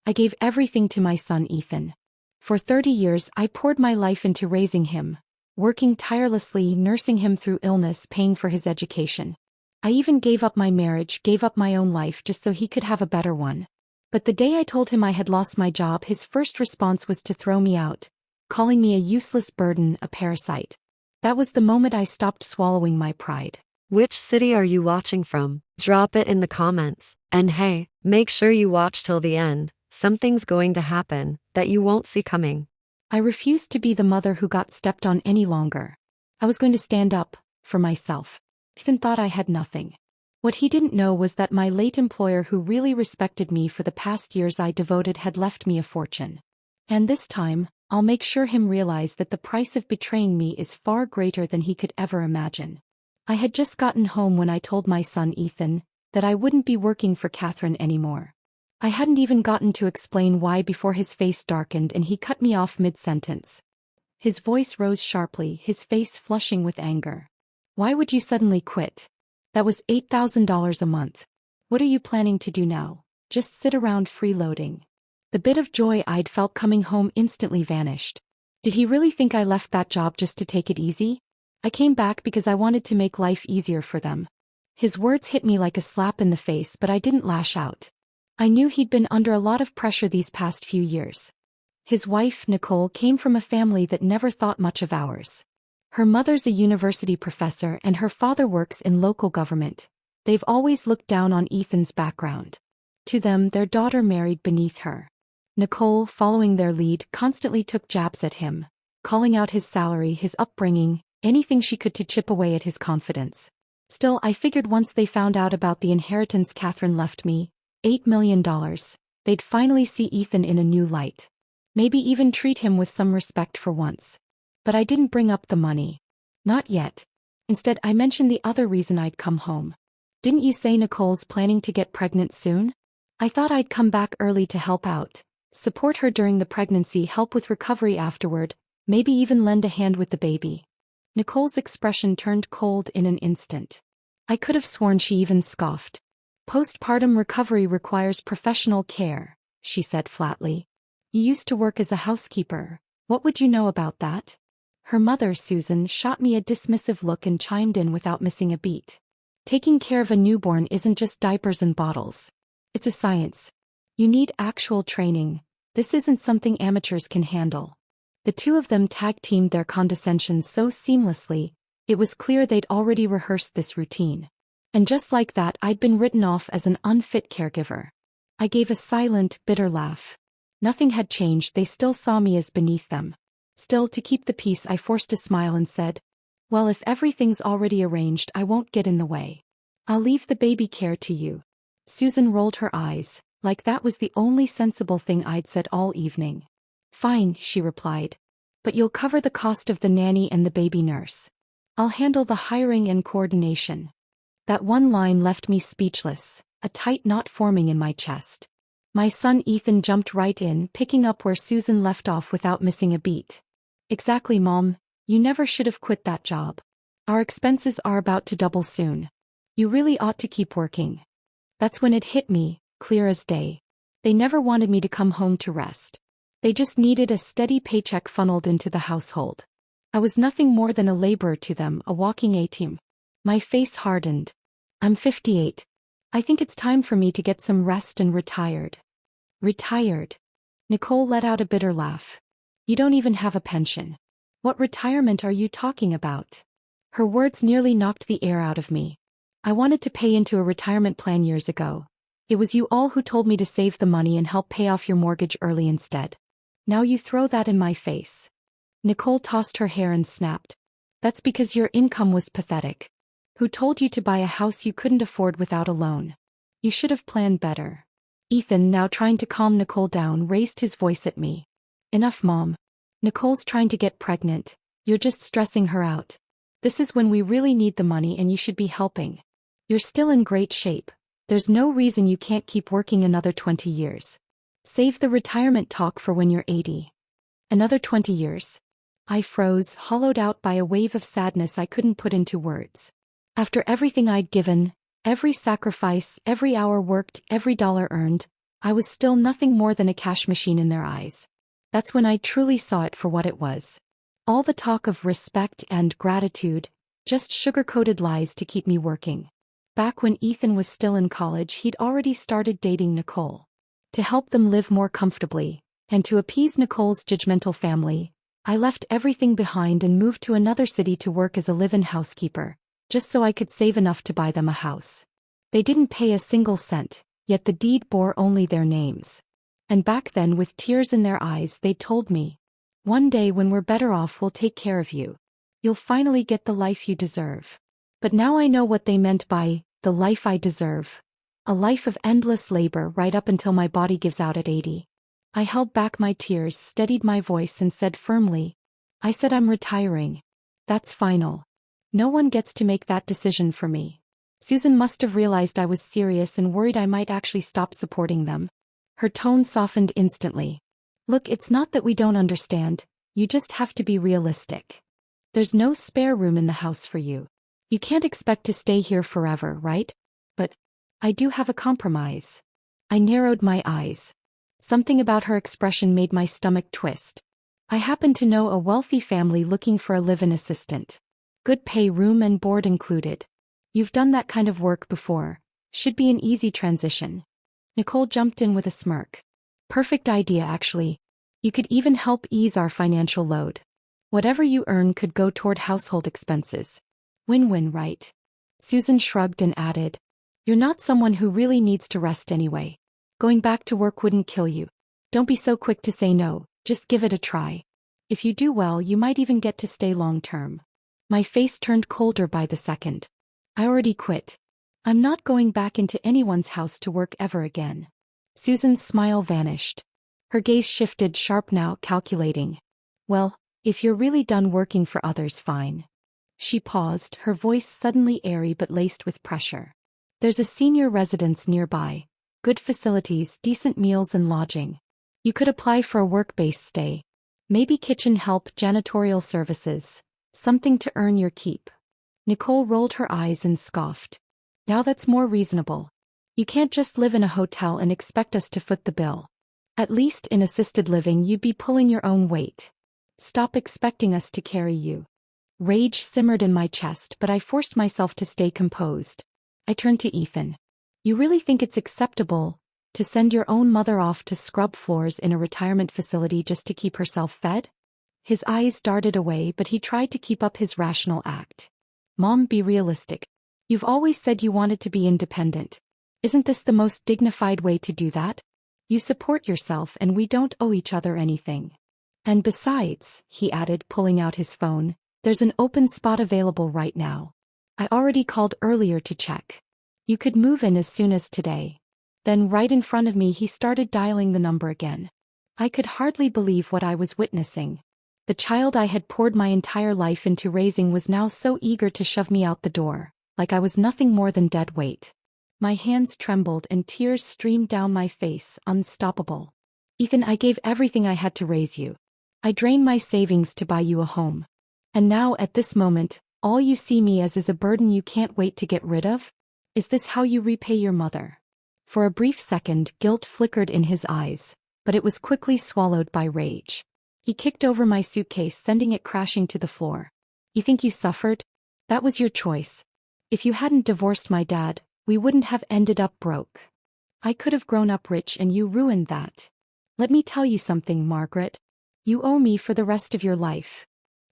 I gave everything to my son Ethan. For 30 years I poured my life into raising him, working tirelessly, nursing him through illness, paying for his education. I even gave up my marriage, gave up my own life just so he could have a better one. But the day I told him I had lost my job, his first response was to throw me out, calling me a useless burden, a parasite. That was the moment I stopped swallowing my pride. Which city are you watching from? Drop it in the comments. And hey, make sure you watch till the end. Something's going to happen that you won't see coming. I refused to be the mother who got stepped on any longer. I was going to stand up for myself. Ethan thought I had nothing. What he didn't know was that my late employer, who really respected me for the past years I devoted, had left me a fortune. And this time, I'll make sure him realize that the price of betraying me is far greater than he could ever imagine. I had just gotten home when I told my son Ethan that I wouldn't be working for Catherine anymore. I hadn't even gotten to explain why before his face darkened and he cut me off mid-sentence. His voice rose sharply, his face flushing with anger. Why would you suddenly quit? That was $8,000 a month. What are you planning to do now? Just sit around freeloading? The bit of joy I'd felt coming home instantly vanished. Did he really think I left that job just to take it easy? I came back because I wanted to make life easier for them. His words hit me like a slap in the face, but I didn't lash out. I knew he'd been under a lot of pressure these past few years. His wife, Nicole, came from a family that never thought much of ours. Her mother's a university professor and her father works in local government. They've always looked down on Ethan's background. To them, their daughter married beneath her. Nicole, following their lead, constantly took jabs at him, calling out his salary, his upbringing, anything she could to chip away at his confidence. Still, I figured once they found out about the inheritance Catherine left me, $8 million, they'd finally see Ethan in a new light. Maybe even treat him with some respect for once. But I didn't bring up the money. Not yet. Instead, I mentioned the other reason I'd come home. Didn't you say Nicole's planning to get pregnant soon? I thought I'd come back early to help out, support her during the pregnancy, help with recovery afterward, maybe even lend a hand with the baby. Nicole's expression turned cold in an instant. I could have sworn she even scoffed. Postpartum recovery requires professional care, she said flatly. You used to work as a housekeeper. What would you know about that? Her mother, Susan, shot me a dismissive look and chimed in without missing a beat. Taking care of a newborn isn't just diapers and bottles. It's a science. You need actual training. This isn't something amateurs can handle. The two of them tag-teamed their condescension so seamlessly, it was clear they'd already rehearsed this routine. And just like that, I'd been written off as an unfit caregiver. I gave a silent, bitter laugh. Nothing had changed, they still saw me as beneath them. Still, to keep the peace, I forced a smile and said, well, if everything's already arranged, I won't get in the way. I'll leave the baby care to you. Susan rolled her eyes, like that was the only sensible thing I'd said all evening. Fine, she replied. But you'll cover the cost of the nanny and the baby nurse. I'll handle the hiring and coordination. That one line left me speechless, a tight knot forming in my chest. My son Ethan jumped right in, picking up where Susan left off without missing a beat. Exactly, Mom. You never should have quit that job. Our expenses are about to double soon. You really ought to keep working. That's when it hit me, clear as day. They never wanted me to come home to rest. They just needed a steady paycheck funneled into the household. I was nothing more than a laborer to them, a walking A-team. My face hardened. I'm 58. I think it's time for me to get some rest and retired. Retired? Nicole let out a bitter laugh. You don't even have a pension. What retirement are you talking about? Her words nearly knocked the air out of me. I wanted to pay into a retirement plan years ago. It was you all who told me to save the money and help pay off your mortgage early instead. Now you throw that in my face. Nicole tossed her hair and snapped. That's because your income was pathetic. Who told you to buy a house you couldn't afford without a loan? You should have planned better. Ethan, now trying to calm Nicole down, raised his voice at me. Enough, Mom. Nicole's trying to get pregnant. You're just stressing her out. This is when we really need the money and you should be helping. You're still in great shape. There's no reason you can't keep working another 20 years. Save the retirement talk for when you're 80. Another 20 years. I froze, hollowed out by a wave of sadness I couldn't put into words. After everything I'd given, every sacrifice, every hour worked, every dollar earned, I was still nothing more than a cash machine in their eyes. That's when I truly saw it for what it was. All the talk of respect and gratitude, just sugar-coated lies to keep me working. Back when Ethan was still in college, he'd already started dating Nicole. To help them live more comfortably, and to appease Nicole's judgmental family, I left everything behind and moved to another city to work as a live-in housekeeper, just so I could save enough to buy them a house. They didn't pay a single cent, yet the deed bore only their names. And back then, with tears in their eyes, they told me, "One day when we're better off, we'll take care of you. You'll finally get the life you deserve." But now I know what they meant by the life I deserve. A life of endless labor right up until my body gives out at 80. I held back my tears, steadied my voice, and said firmly, "I said I'm retiring. That's final. No one gets to make that decision for me." Susan must have realized I was serious and worried I might actually stop supporting them. Her tone softened instantly. "Look, it's not that we don't understand, you just have to be realistic. There's no spare room in the house for you. You can't expect to stay here forever, right? But I do have a compromise." I narrowed my eyes. Something about her expression made my stomach twist. "I happen to know a wealthy family looking for a live-in assistant. Good pay, room and board included. You've done that kind of work before. Should be an easy transition." Nicole jumped in with a smirk. "Perfect idea, actually. You could even help ease our financial load. Whatever you earn could go toward household expenses. Win-win, right?" Susan shrugged and added, "You're not someone who really needs to rest anyway. Going back to work wouldn't kill you. Don't be so quick to say no, just give it a try. If you do well, you might even get to stay long-term." My face turned colder by the second. I already quit. I'm not going back into anyone's house to work ever again. Susan's smile vanished. Her gaze shifted, sharp now, calculating. "Well, if you're really done working for others, fine." She paused, her voice suddenly airy but laced with pressure. "There's a senior residence nearby. Good facilities, decent meals and lodging. You could apply for a work-based stay. Maybe kitchen help, janitorial services. Something to earn your keep." Nicole rolled her eyes and scoffed. "Now that's more reasonable. You can't just live in a hotel and expect us to foot the bill. At least in assisted living you'd be pulling your own weight. Stop expecting us to carry you." Rage simmered in my chest, but I forced myself to stay composed. I turned to Ethan. "You really think it's acceptable to send your own mother off to scrub floors in a retirement facility just to keep herself fed?" His eyes darted away, but he tried to keep up his rational act. "Mom, be realistic. You've always said you wanted to be independent. Isn't this the most dignified way to do that? You support yourself and we don't owe each other anything. And besides," he added, pulling out his phone, "there's an open spot available right now. I already called earlier to check. You could move in as soon as today." Then right in front of me he started dialing the number again. I could hardly believe what I was witnessing. The child I had poured my entire life into raising was now so eager to shove me out the door, like I was nothing more than dead weight. My hands trembled and tears streamed down my face, unstoppable. "Ethan, I gave everything I had to raise you. I drained my savings to buy you a home. And now, at this moment, all you see me as is a burden you can't wait to get rid of? Is this how you repay your mother?" For a brief second, guilt flickered in his eyes, but it was quickly swallowed by rage. He kicked over my suitcase, sending it crashing to the floor. "You think you suffered? That was your choice. If you hadn't divorced my dad, we wouldn't have ended up broke. I could have grown up rich and you ruined that. Let me tell you something, Margaret. You owe me for the rest of your life."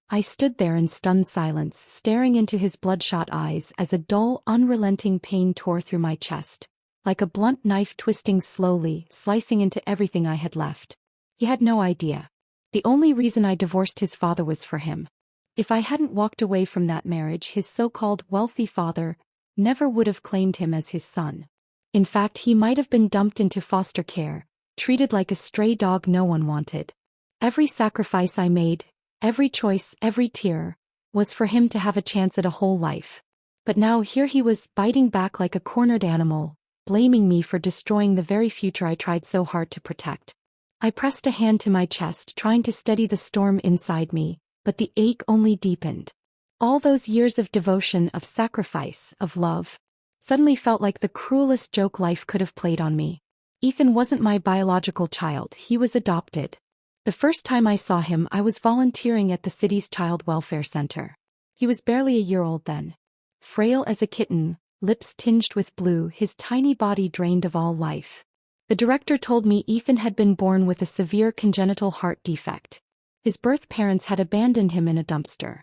I stood there in stunned silence, staring into his bloodshot eyes as a dull, unrelenting pain tore through my chest, like a blunt knife twisting slowly, slicing into everything I had left. He had no idea. The only reason I divorced his father was for him. If I hadn't walked away from that marriage, his so-called wealthy father never would have claimed him as his son. In fact, he might have been dumped into foster care, treated like a stray dog no one wanted. Every sacrifice I made, every choice, every tear, was for him to have a chance at a whole life. But now here he was, biting back like a cornered animal, blaming me for destroying the very future I tried so hard to protect. I pressed a hand to my chest, trying to steady the storm inside me, but the ache only deepened. All those years of devotion, of sacrifice, of love, suddenly felt like the cruelest joke life could have played on me. Ethan wasn't my biological child, he was adopted. The first time I saw him, I was volunteering at the city's child welfare center. He was barely a year old then. Frail as a kitten, lips tinged with blue, his tiny body drained of all life. The director told me Ethan had been born with a severe congenital heart defect. His birth parents had abandoned him in a dumpster.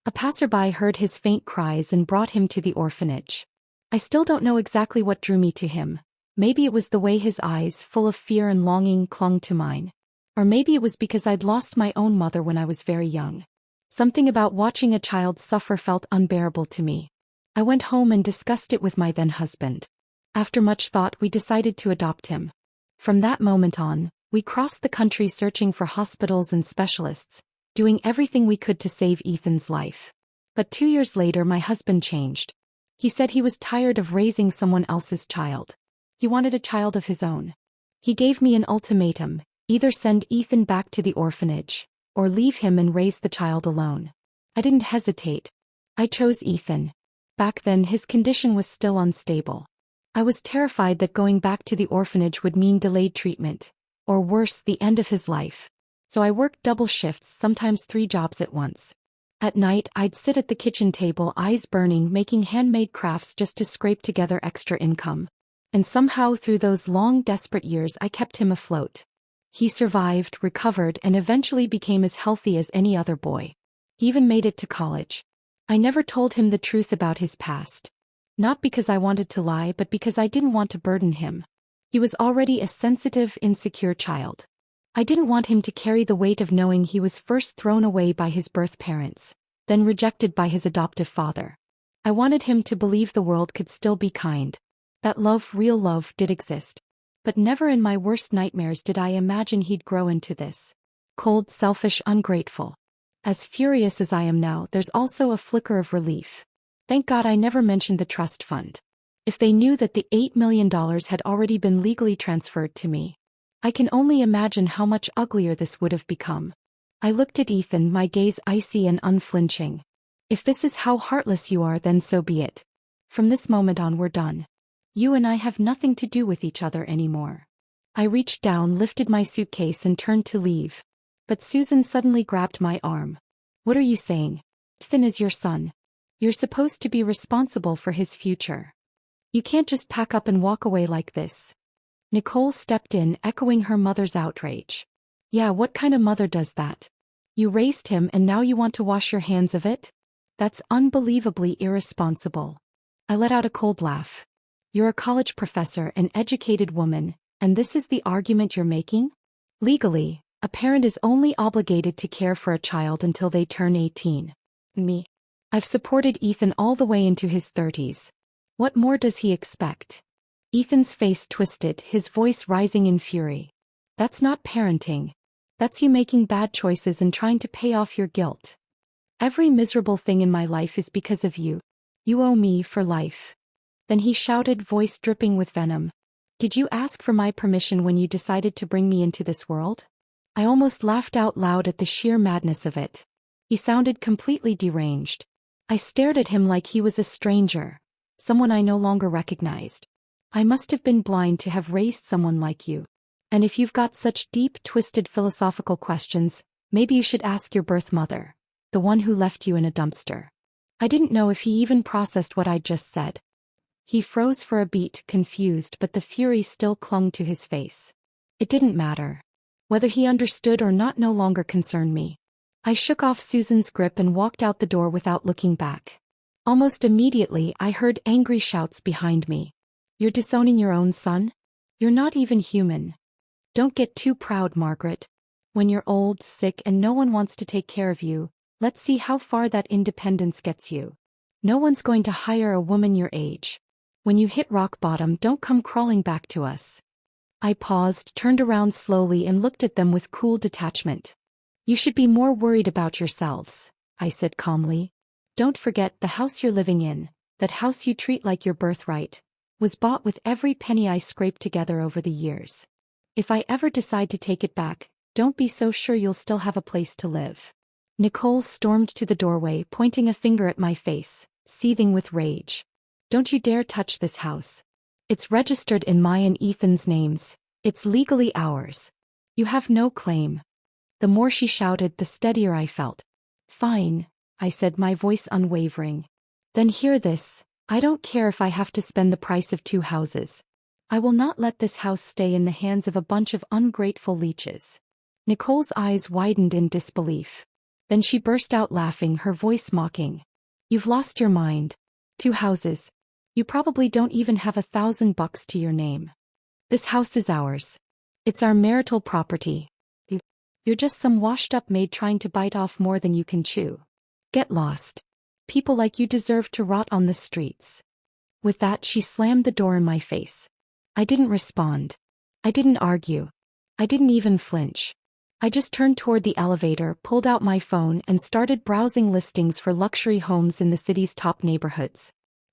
A passerby heard his faint cries and brought him to the orphanage. I still don't know exactly what drew me to him. Maybe it was the way his eyes, full of fear and longing, clung to mine. Or maybe it was because I'd lost my own mother when I was very young. Something about watching a child suffer felt unbearable to me. I went home and discussed it with my then husband. After much thought, we decided to adopt him. From that moment on, we crossed the country searching for hospitals and specialists, doing everything we could to save Ethan's life. But 2 years later, my husband changed. He said he was tired of raising someone else's child. He wanted a child of his own. He gave me an ultimatum: either send Ethan back to the orphanage, or leave him and raise the child alone. I didn't hesitate. I chose Ethan. Back then, his condition was still unstable. I was terrified that going back to the orphanage would mean delayed treatment, or worse, the end of his life. So I worked double shifts, sometimes 3 jobs at once. At night, I'd sit at the kitchen table, eyes burning, making handmade crafts just to scrape together extra income. And somehow through those long, desperate years, I kept him afloat. He survived, recovered, and eventually became as healthy as any other boy. He even made it to college. I never told him the truth about his past. Not because I wanted to lie, but because I didn't want to burden him. He was already a sensitive, insecure child. I didn't want him to carry the weight of knowing he was first thrown away by his birth parents, then rejected by his adoptive father. I wanted him to believe the world could still be kind. That love, real love, did exist. But never in my worst nightmares did I imagine he'd grow into this. Cold, selfish, ungrateful. As furious as I am now, there's also a flicker of relief. Thank God I never mentioned the trust fund. If they knew that the $8 million had already been legally transferred to me, I can only imagine how much uglier this would have become. I looked at Ethan, my gaze icy and unflinching. If this is how heartless you are, then so be it. From this moment on, we're done. You and I have nothing to do with each other anymore. I reached down, lifted my suitcase, and turned to leave. But Susan suddenly grabbed my arm. What are you saying? Ethan is your son. You're supposed to be responsible for his future. You can't just pack up and walk away like this. Nicole stepped in, echoing her mother's outrage. Yeah, what kind of mother does that? You raised him and now you want to wash your hands of it? That's unbelievably irresponsible. I let out a cold laugh. You're a college professor, an educated woman, and this is the argument you're making? Legally, a parent is only obligated to care for a child until they turn 18. Me. I've supported Ethan all the way into his 30s. What more does he expect? Ethan's face twisted, his voice rising in fury. That's not parenting. That's you making bad choices and trying to pay off your guilt. Every miserable thing in my life is because of you. You owe me for life. Then he shouted, voice dripping with venom. Did you ask for my permission when you decided to bring me into this world? I almost laughed out loud at the sheer madness of it. He sounded completely deranged. I stared at him like he was a stranger, someone I no longer recognized. I must have been blind to have raised someone like you. And if you've got such deep, twisted philosophical questions, maybe you should ask your birth mother, the one who left you in a dumpster. I didn't know if he even processed what I'd just said. He froze for a beat, confused, but the fury still clung to his face. It didn't matter. Whether he understood or not no longer concerned me. I shook off Susan's grip and walked out the door without looking back. Almost immediately, I heard angry shouts behind me. You're disowning your own son? You're not even human. Don't get too proud, Margaret. When you're old, sick, and no one wants to take care of you, let's see how far that independence gets you. No one's going to hire a woman your age. When you hit rock bottom, don't come crawling back to us. I paused, turned around slowly, and looked at them with cool detachment. You should be more worried about yourselves, I said calmly. Don't forget the house you're living in, that house you treat like your birthright, was bought with every penny I scraped together over the years. If I ever decide to take it back, don't be so sure you'll still have a place to live. Nicole stormed to the doorway, pointing a finger at my face, seething with rage. Don't you dare touch this house. It's registered in my and Ethan's names. It's legally ours. You have no claim. The more she shouted, the steadier I felt. Fine, I said, my voice unwavering. Then hear this. I don't care if I have to spend the price of 2 houses. I will not let this house stay in the hands of a bunch of ungrateful leeches. Nicole's eyes widened in disbelief. Then she burst out laughing, her voice mocking. You've lost your mind. 2 houses. You probably don't even have $1,000 to your name. This house is ours. It's our marital property. You're just some washed-up maid trying to bite off more than you can chew. Get lost. People like you deserve to rot on the streets. With that, she slammed the door in my face. I didn't respond. I didn't argue. I didn't even flinch. I just turned toward the elevator, pulled out my phone, and started browsing listings for luxury homes in the city's top neighborhoods.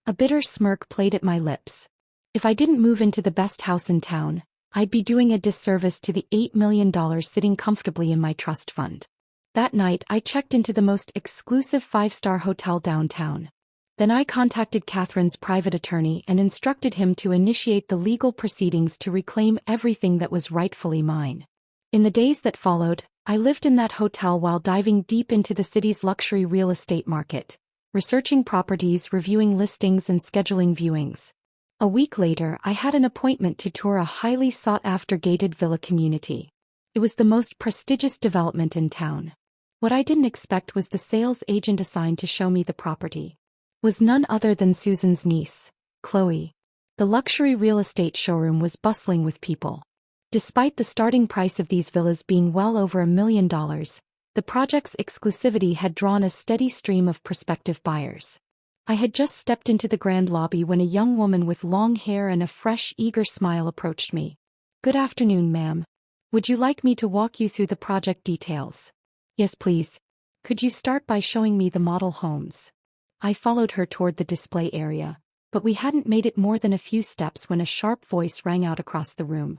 A bitter smirk played at my lips. If I didn't move into the best house in town, I'd be doing a disservice to the $8 million sitting comfortably in my trust fund. That night, I checked into the most exclusive 5-star hotel downtown. Then I contacted Catherine's private attorney and instructed him to initiate the legal proceedings to reclaim everything that was rightfully mine. In the days that followed, I lived in that hotel while diving deep into the city's luxury real estate market, researching properties, reviewing listings, and scheduling viewings. A week later, I had an appointment to tour a highly sought-after gated villa community. It was the most prestigious development in town. What I didn't expect was the sales agent assigned to show me the property was none other than Susan's niece, Chloe. The luxury real estate showroom was bustling with people. Despite the starting price of these villas being well over $1 million, the project's exclusivity had drawn a steady stream of prospective buyers. I had just stepped into the grand lobby when a young woman with long hair and a fresh, eager smile approached me. Good afternoon, ma'am. Would you like me to walk you through the project details? Yes, please. Could you start by showing me the model homes? I followed her toward the display area, but we hadn't made it more than a few steps when a sharp voice rang out across the room.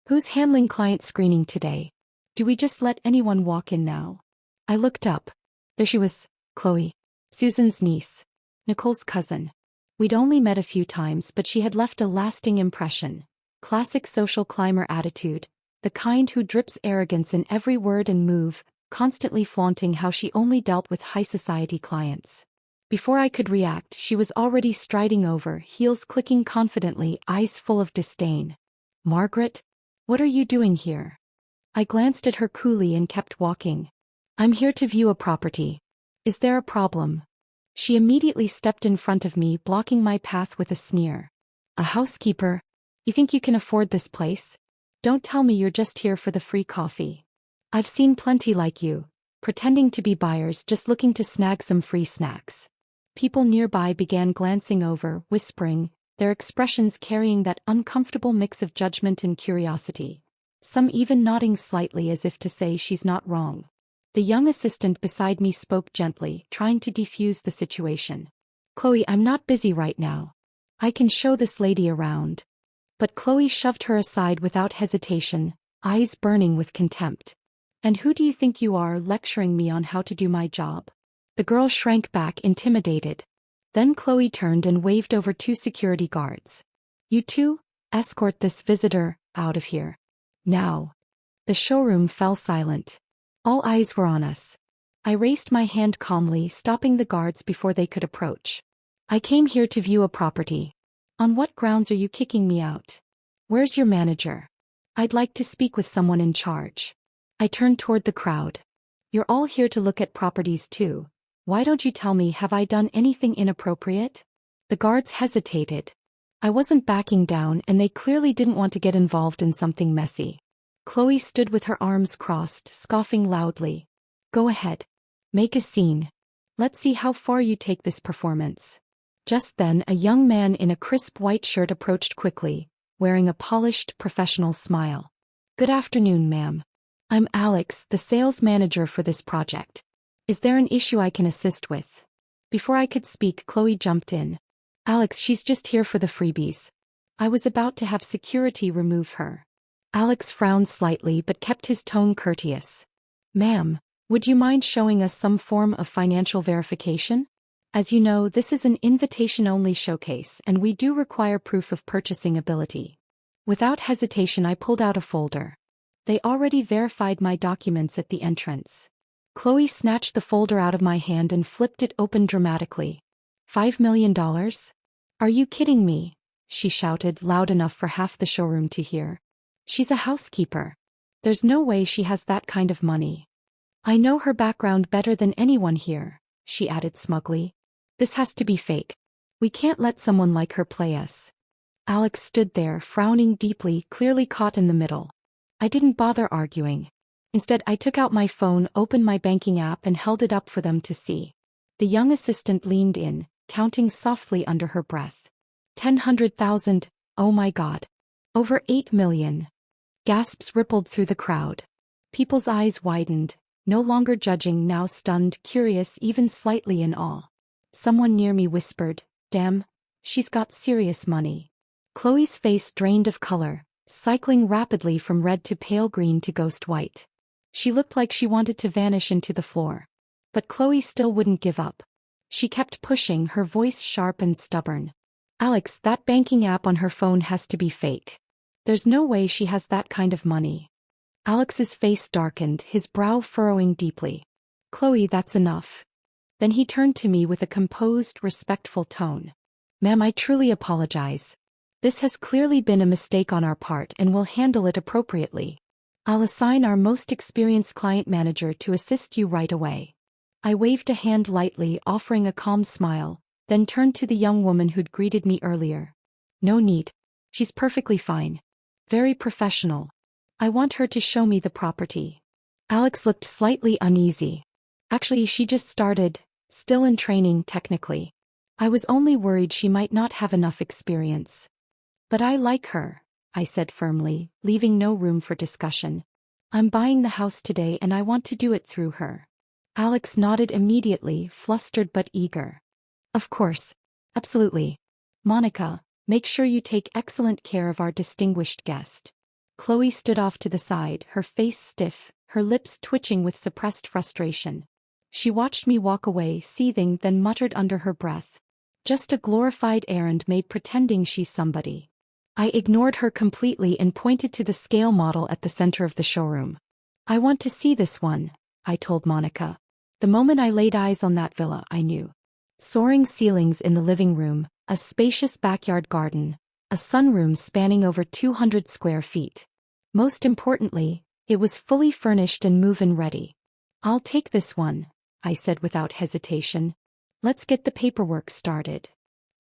Who's handling client screening today? Do we just let anyone walk in now? I looked up. There she was, Chloe, Susan's niece, Nicole's cousin. We'd only met a few times, but she had left a lasting impression. Classic social climber attitude, the kind who drips arrogance in every word and move, constantly flaunting how she only dealt with high society clients. Before I could react, she was already striding over, heels clicking confidently, eyes full of disdain. Margaret? What are you doing here? I glanced at her coolly and kept walking. I'm here to view a property. Is there a problem? She immediately stepped in front of me, blocking my path with a sneer. A housekeeper? You think you can afford this place? Don't tell me you're just here for the free coffee. I've seen plenty like you, pretending to be buyers just looking to snag some free snacks. People nearby began glancing over, whispering, their expressions carrying that uncomfortable mix of judgment and curiosity. Some even nodding slightly as if to say she's not wrong. The young assistant beside me spoke gently, trying to defuse the situation. Chloe, I'm not busy right now. I can show this lady around. But Chloe shoved her aside without hesitation, eyes burning with contempt. And who do you think you are, lecturing me on how to do my job? The girl shrank back, intimidated. Then Chloe turned and waved over 2 security guards. You two, escort this visitor out of here. Now. The showroom fell silent. All eyes were on us. I raised my hand calmly, stopping the guards before they could approach. I came here to view a property. On what grounds are you kicking me out? Where's your manager? I'd like to speak with someone in charge. I turned toward the crowd. You're all here to look at properties too. Why don't you tell me, have I done anything inappropriate? The guards hesitated. I wasn't backing down, and they clearly didn't want to get involved in something messy. Chloe stood with her arms crossed, scoffing loudly. Go ahead. Make a scene. Let's see how far you take this performance. Just then, a young man in a crisp white shirt approached quickly, wearing a polished, professional smile. Good afternoon, ma'am. I'm Alex, the sales manager for this project. Is there an issue I can assist with? Before I could speak, Chloe jumped in. Alex, she's just here for the freebies. I was about to have security remove her. Alex frowned slightly but kept his tone courteous. Ma'am, would you mind showing us some form of financial verification? As you know, this is an invitation-only showcase and we do require proof of purchasing ability. Without hesitation I pulled out a folder. They already verified my documents at the entrance. Chloe snatched the folder out of my hand and flipped it open dramatically. $5 million? Are you kidding me? She shouted loud enough for half the showroom to hear. She's a housekeeper. There's no way she has that kind of money. I know her background better than anyone here, she added smugly. This has to be fake. We can't let someone like her play us. Alex stood there, frowning deeply, clearly caught in the middle. I didn't bother arguing. Instead, I took out my phone, opened my banking app and held it up for them to see. The young assistant leaned in, counting softly under her breath. 100,000, oh my God. Over 8 million. Gasps rippled through the crowd. People's eyes widened, no longer judging, now stunned, curious, even slightly in awe. Someone near me whispered, "Damn, she's got serious money." Chloe's face drained of color, cycling rapidly from red to pale green to ghost white. She looked like she wanted to vanish into the floor. But Chloe still wouldn't give up. She kept pushing, her voice sharp and stubborn. "Alex, that banking app on her phone has to be fake. There's no way she has that kind of money." Alex's face darkened, his brow furrowing deeply. "Chloe, that's enough." Then he turned to me with a composed, respectful tone. "Ma'am, I truly apologize. This has clearly been a mistake on our part and we'll handle it appropriately. I'll assign our most experienced client manager to assist you right away." I waved a hand lightly, offering a calm smile, then turned to the young woman who'd greeted me earlier. "No need. She's perfectly fine. Very professional. I want her to show me the property." Alex looked slightly uneasy. "Actually, she just started, still in training technically. I was only worried she might not have enough experience." "But I like her," I said firmly, leaving no room for discussion. "I'm buying the house today and I want to do it through her." Alex nodded immediately, flustered but eager. "Of course. Absolutely. Monica, make sure you take excellent care of our distinguished guest." Chloe stood off to the side, her face stiff, her lips twitching with suppressed frustration. She watched me walk away, seething, then muttered under her breath. "Just a glorified errand maid pretending she's somebody." I ignored her completely and pointed to the scale model at the center of the showroom. "I want to see this one," I told Monica. The moment I laid eyes on that villa, I knew. Soaring ceilings in the living room, a spacious backyard garden, a sunroom spanning over 200 square feet. Most importantly, it was fully furnished and move-in ready. "I'll take this one," I said without hesitation. "Let's get the paperwork started."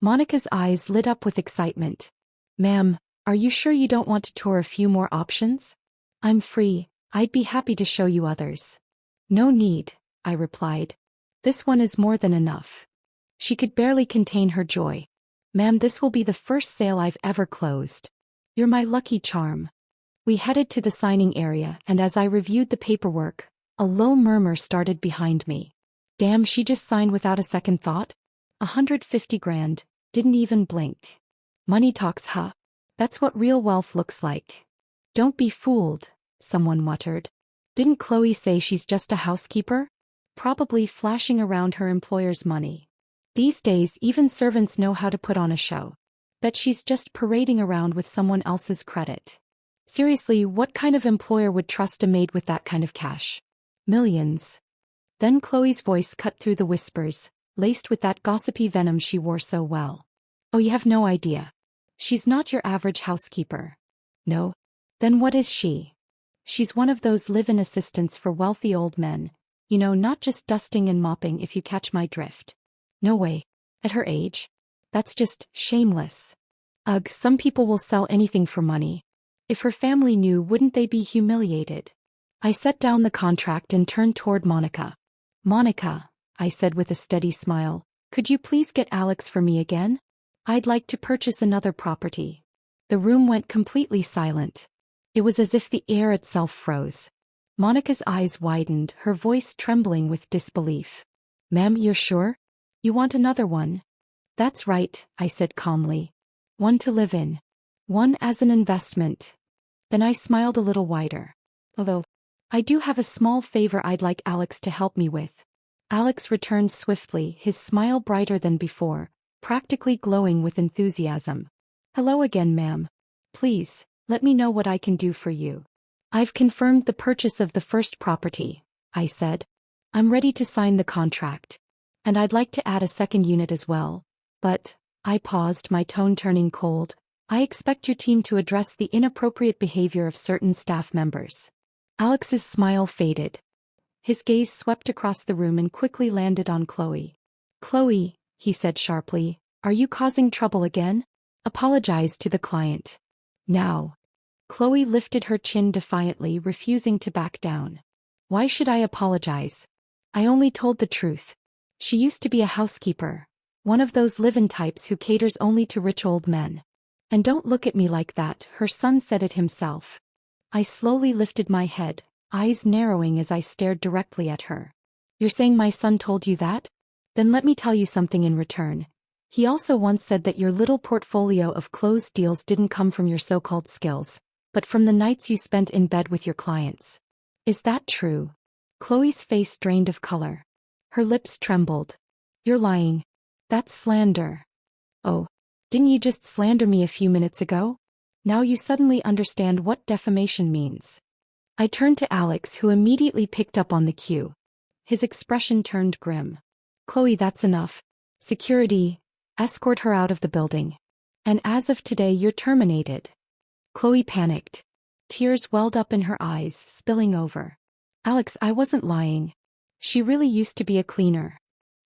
Monica's eyes lit up with excitement. "Ma'am, are you sure you don't want to tour a few more options?" "I'm free. I'd be happy to show you others." "No need," I replied. "This one is more than enough." She could barely contain her joy. "Ma'am, this will be the first sale I've ever closed. You're my lucky charm." We headed to the signing area and as I reviewed the paperwork, a low murmur started behind me. "Damn, she just signed without a second thought? 150 grand, didn't even blink. Money talks, huh? That's what real wealth looks like." "Don't be fooled," someone muttered. "Didn't Chloe say she's just a housekeeper? Probably flashing around her employer's money. These days even servants know how to put on a show. Bet she's just parading around with someone else's credit. Seriously, what kind of employer would trust a maid with that kind of cash? Millions." Then Chloe's voice cut through the whispers, laced with that gossipy venom she wore so well. "Oh, you have no idea. She's not your average housekeeper." "No? Then what is she?" "She's one of those live-in assistants for wealthy old men. You know, not just dusting and mopping, if you catch my drift." "No way. At her age? That's just shameless." "Ugh, some people will sell anything for money. If her family knew, wouldn't they be humiliated?" I set down the contract and turned toward Monica. "Monica," I said with a steady smile, "could you please get Alex for me again? I'd like to purchase another property." The room went completely silent. It was as if the air itself froze. Monica's eyes widened, her voice trembling with disbelief. "Ma'am, you're sure? You want another one?" "That's right," I said calmly. "One to live in. One as an investment." Then I smiled a little wider. "Although, I do have a small favor I'd like Alex to help me with." Alex returned swiftly, his smile brighter than before, practically glowing with enthusiasm. Hello again, ma'am. Please, let me know what I can do for you. I've confirmed the purchase of the first property, I said. I'm ready to sign the contract. And I'd like to add a second unit as well. But, I paused, my tone turning cold. I expect your team to address the inappropriate behavior of certain staff members. Alex's smile faded. His gaze swept across the room and quickly landed on Chloe. Chloe, he said sharply, are you causing trouble again? Apologize to the client. Now. Chloe lifted her chin defiantly, refusing to back down. Why should I apologize? I only told the truth. She used to be a housekeeper. One of those live-in types who caters only to rich old men. And don't look at me like that, her son said it himself. I slowly lifted my head, eyes narrowing as I stared directly at her. You're saying my son told you that? Then let me tell you something in return. He also once said that your little portfolio of closed deals didn't come from your so-called skills, but from the nights you spent in bed with your clients. Is that true? Chloe's face drained of color. Her lips trembled. You're lying. That's slander. Oh, didn't you just slander me a few minutes ago? Now you suddenly understand what defamation means. I turned to Alex, who immediately picked up on the cue. His expression turned grim. Chloe, that's enough. Security, escort her out of the building. And as of today, you're terminated. Chloe panicked. Tears welled up in her eyes, spilling over. Alex, I wasn't lying. She really used to be a cleaner.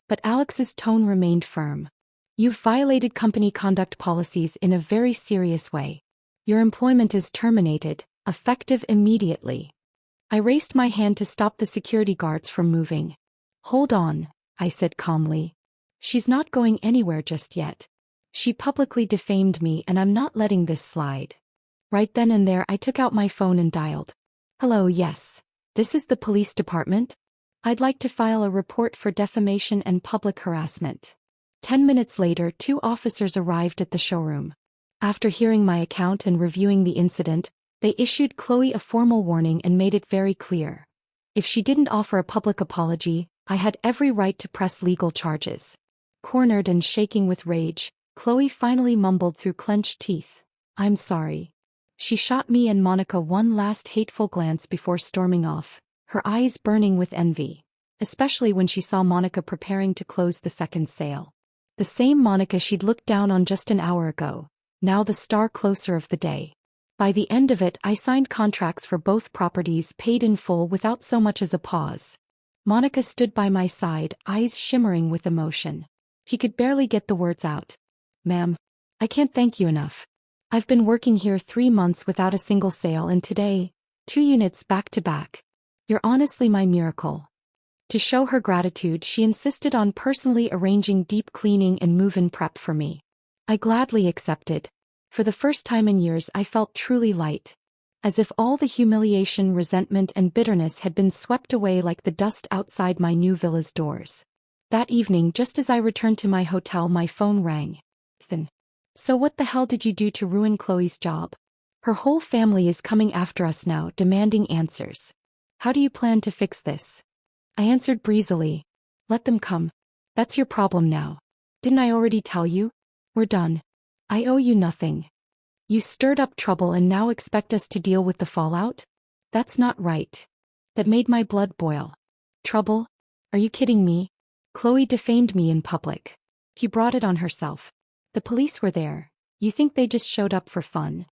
But Alex's tone remained firm. You've violated company conduct policies in a very serious way. Your employment is terminated, effective immediately. I raised my hand to stop the security guards from moving. Hold on, I said calmly. She's not going anywhere just yet. She publicly defamed me and I'm not letting this slide. Right then and there I took out my phone and dialed. Hello, yes. This is the police department. I'd like to file a report for defamation and public harassment. 10 minutes later, 2 officers arrived at the showroom. After hearing my account and reviewing the incident, they issued Chloe a formal warning and made it very clear. If she didn't offer a public apology, I had every right to press legal charges. Cornered and shaking with rage, Chloe finally mumbled through clenched teeth, I'm sorry. She shot me and Monica one last hateful glance before storming off, her eyes burning with envy, especially when she saw Monica preparing to close the second sale. The same Monica she'd looked down on just an hour ago, now the star closer of the day. By the end of it, I signed contracts for both properties, paid in full without so much as a pause. Monica stood by my side, eyes shimmering with emotion. He could barely get the words out. Ma'am, I can't thank you enough. I've been working here 3 months without a single sale and today, 2 units back to back. You're honestly my miracle. To show her gratitude, she insisted on personally arranging deep cleaning and move-in prep for me. I gladly accepted. For the first time in years I felt truly light. As if all the humiliation, resentment and bitterness had been swept away like the dust outside my new villa's doors. That evening, just as I returned to my hotel, my phone rang. Ethan. So what the hell did you do to ruin Chloe's job? Her whole family is coming after us now, demanding answers. How do you plan to fix this? I answered breezily. Let them come. That's your problem now. Didn't I already tell you? We're done. I owe you nothing. You stirred up trouble and now expect us to deal with the fallout? That's not right. That made my blood boil. Trouble? Are you kidding me? Chloe defamed me in public. She brought it on herself. The police were there. You think they just showed up for fun?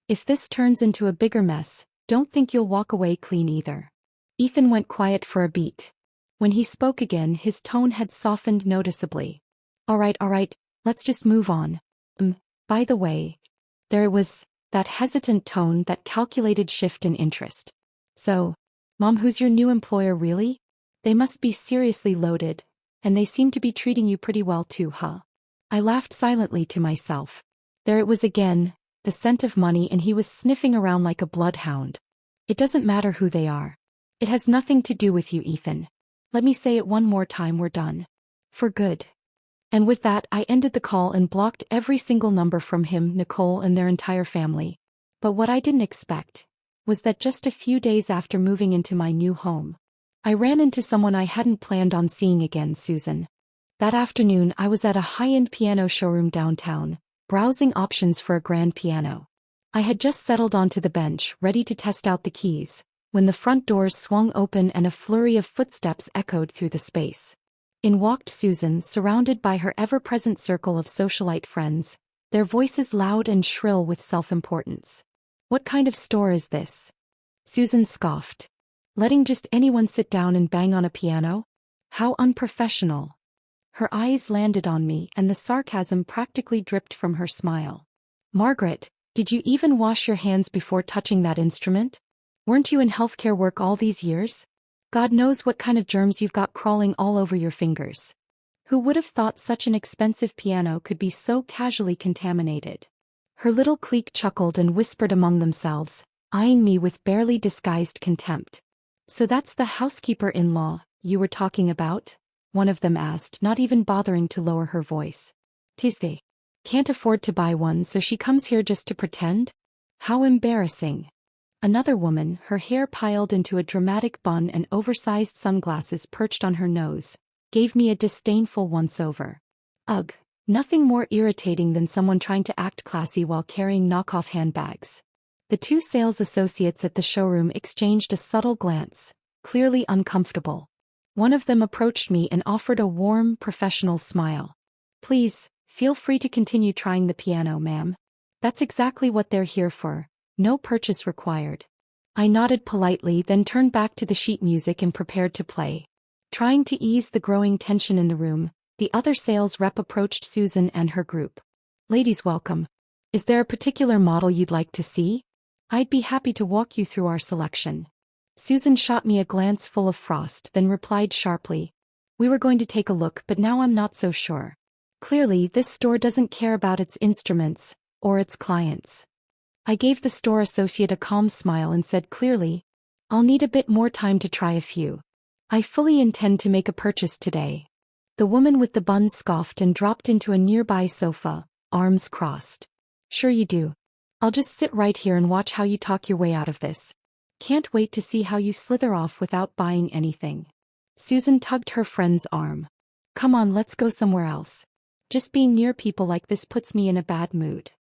If this turns into a bigger mess, don't think you'll walk away clean either. Ethan went quiet for a beat. When he spoke again, his tone had softened noticeably. All right, let's just move on. By the way, there was that hesitant tone, that calculated shift in interest. So, Mom, who's your new employer really? They must be seriously loaded, and they seem to be treating you pretty well too, huh? I laughed silently to myself. There it was again, the scent of money, and he was sniffing around like a bloodhound. It doesn't matter who they are. It has nothing to do with you, Ethan. Let me say it one more time, we're done. For good. And with that, I ended the call and blocked every single number from him, Nicole, and their entire family. But what I didn't expect was that just a few days after moving into my new home, I ran into someone I hadn't planned on seeing again, Susan. That afternoon I was at a high-end piano showroom downtown, browsing options for a grand piano. I had just settled onto the bench, ready to test out the keys, when the front doors swung open and a flurry of footsteps echoed through the space. In walked Susan, surrounded by her ever-present circle of socialite friends, their voices loud and shrill with self-importance. "What kind of store is this?" Susan scoffed. "Letting just anyone sit down and bang on a piano? How unprofessional." Her eyes landed on me and the sarcasm practically dripped from her smile. "Margaret, did you even wash your hands before touching that instrument? Weren't you in healthcare work all these years? God knows what kind of germs you've got crawling all over your fingers. Who would have thought such an expensive piano could be so casually contaminated?" Her little clique chuckled and whispered among themselves, eyeing me with barely disguised contempt. "So that's the housekeeper-in-law you were talking about?" one of them asked, not even bothering to lower her voice. "'Tis they. Can't afford to buy one, so she comes here just to pretend? How embarrassing." Another woman, her hair piled into a dramatic bun and oversized sunglasses perched on her nose, gave me a disdainful once-over. Ugh, nothing more irritating than someone trying to act classy while carrying knockoff handbags. The two sales associates at the showroom exchanged a subtle glance, clearly uncomfortable. One of them approached me and offered a warm, professional smile. "Please, feel free to continue trying the piano, ma'am. That's exactly what they're here for. No purchase required." I nodded politely, then turned back to the sheet music and prepared to play. Trying to ease the growing tension in the room, the other sales rep approached Susan and her group. "Ladies, welcome. Is there a particular model you'd like to see? I'd be happy to walk you through our selection." Susan shot me a glance full of frost, then replied sharply, "We were going to take a look, but now I'm not so sure. Clearly, this store doesn't care about its instruments, or its clients." I gave the store associate a calm smile and said clearly, "I'll need a bit more time to try a few. I fully intend to make a purchase today." The woman with the bun scoffed and dropped into a nearby sofa, arms crossed. "Sure you do. I'll just sit right here and watch how you talk your way out of this. Can't wait to see how you slither off without buying anything." Susan tugged her friend's arm. "Come on, let's go somewhere else. Just being near people like this puts me in a bad mood."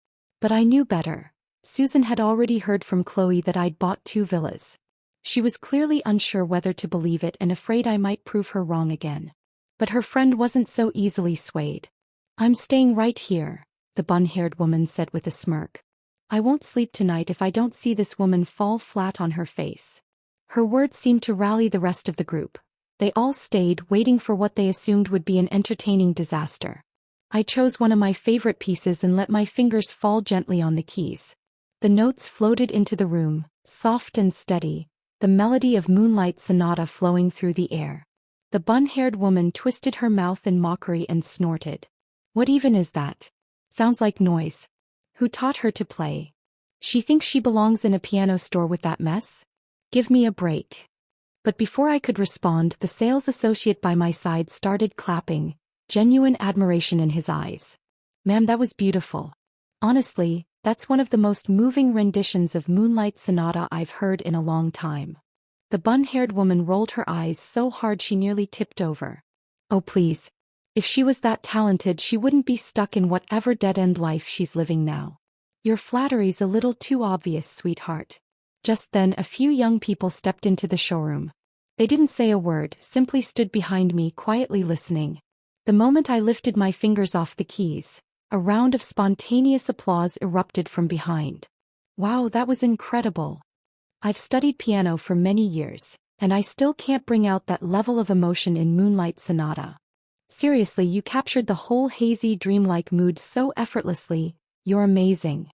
But I knew better. Susan had already heard from Chloe that I'd bought 2 villas. She was clearly unsure whether to believe it and afraid I might prove her wrong again. But her friend wasn't so easily swayed. "I'm staying right here," the bun-haired woman said with a smirk. "I won't sleep tonight if I don't see this woman fall flat on her face." Her words seemed to rally the rest of the group. They all stayed, waiting for what they assumed would be an entertaining disaster. I chose one of my favorite pieces and let my fingers fall gently on the keys. The notes floated into the room, soft and steady, the melody of Moonlight Sonata flowing through the air. The bun-haired woman twisted her mouth in mockery and snorted. "What even is that? Sounds like noise. Who taught her to play? She thinks she belongs in a piano store with that mess? Give me a break." But before I could respond, the sales associate by my side started clapping, genuine admiration in his eyes. "Ma'am, that was beautiful. Honestly, that's one of the most moving renditions of Moonlight Sonata I've heard in a long time." The bun-haired woman rolled her eyes so hard she nearly tipped over. "Oh please. If she was that talented, she wouldn't be stuck in whatever dead-end life she's living now. Your flattery's a little too obvious, sweetheart." Just then a few young people stepped into the showroom. They didn't say a word, simply stood behind me, quietly listening. The moment I lifted my fingers off the keys, a round of spontaneous applause erupted from behind. "Wow, that was incredible. I've studied piano for many years, and I still can't bring out that level of emotion in Moonlight Sonata. Seriously, you captured the whole hazy, dreamlike mood so effortlessly. You're amazing."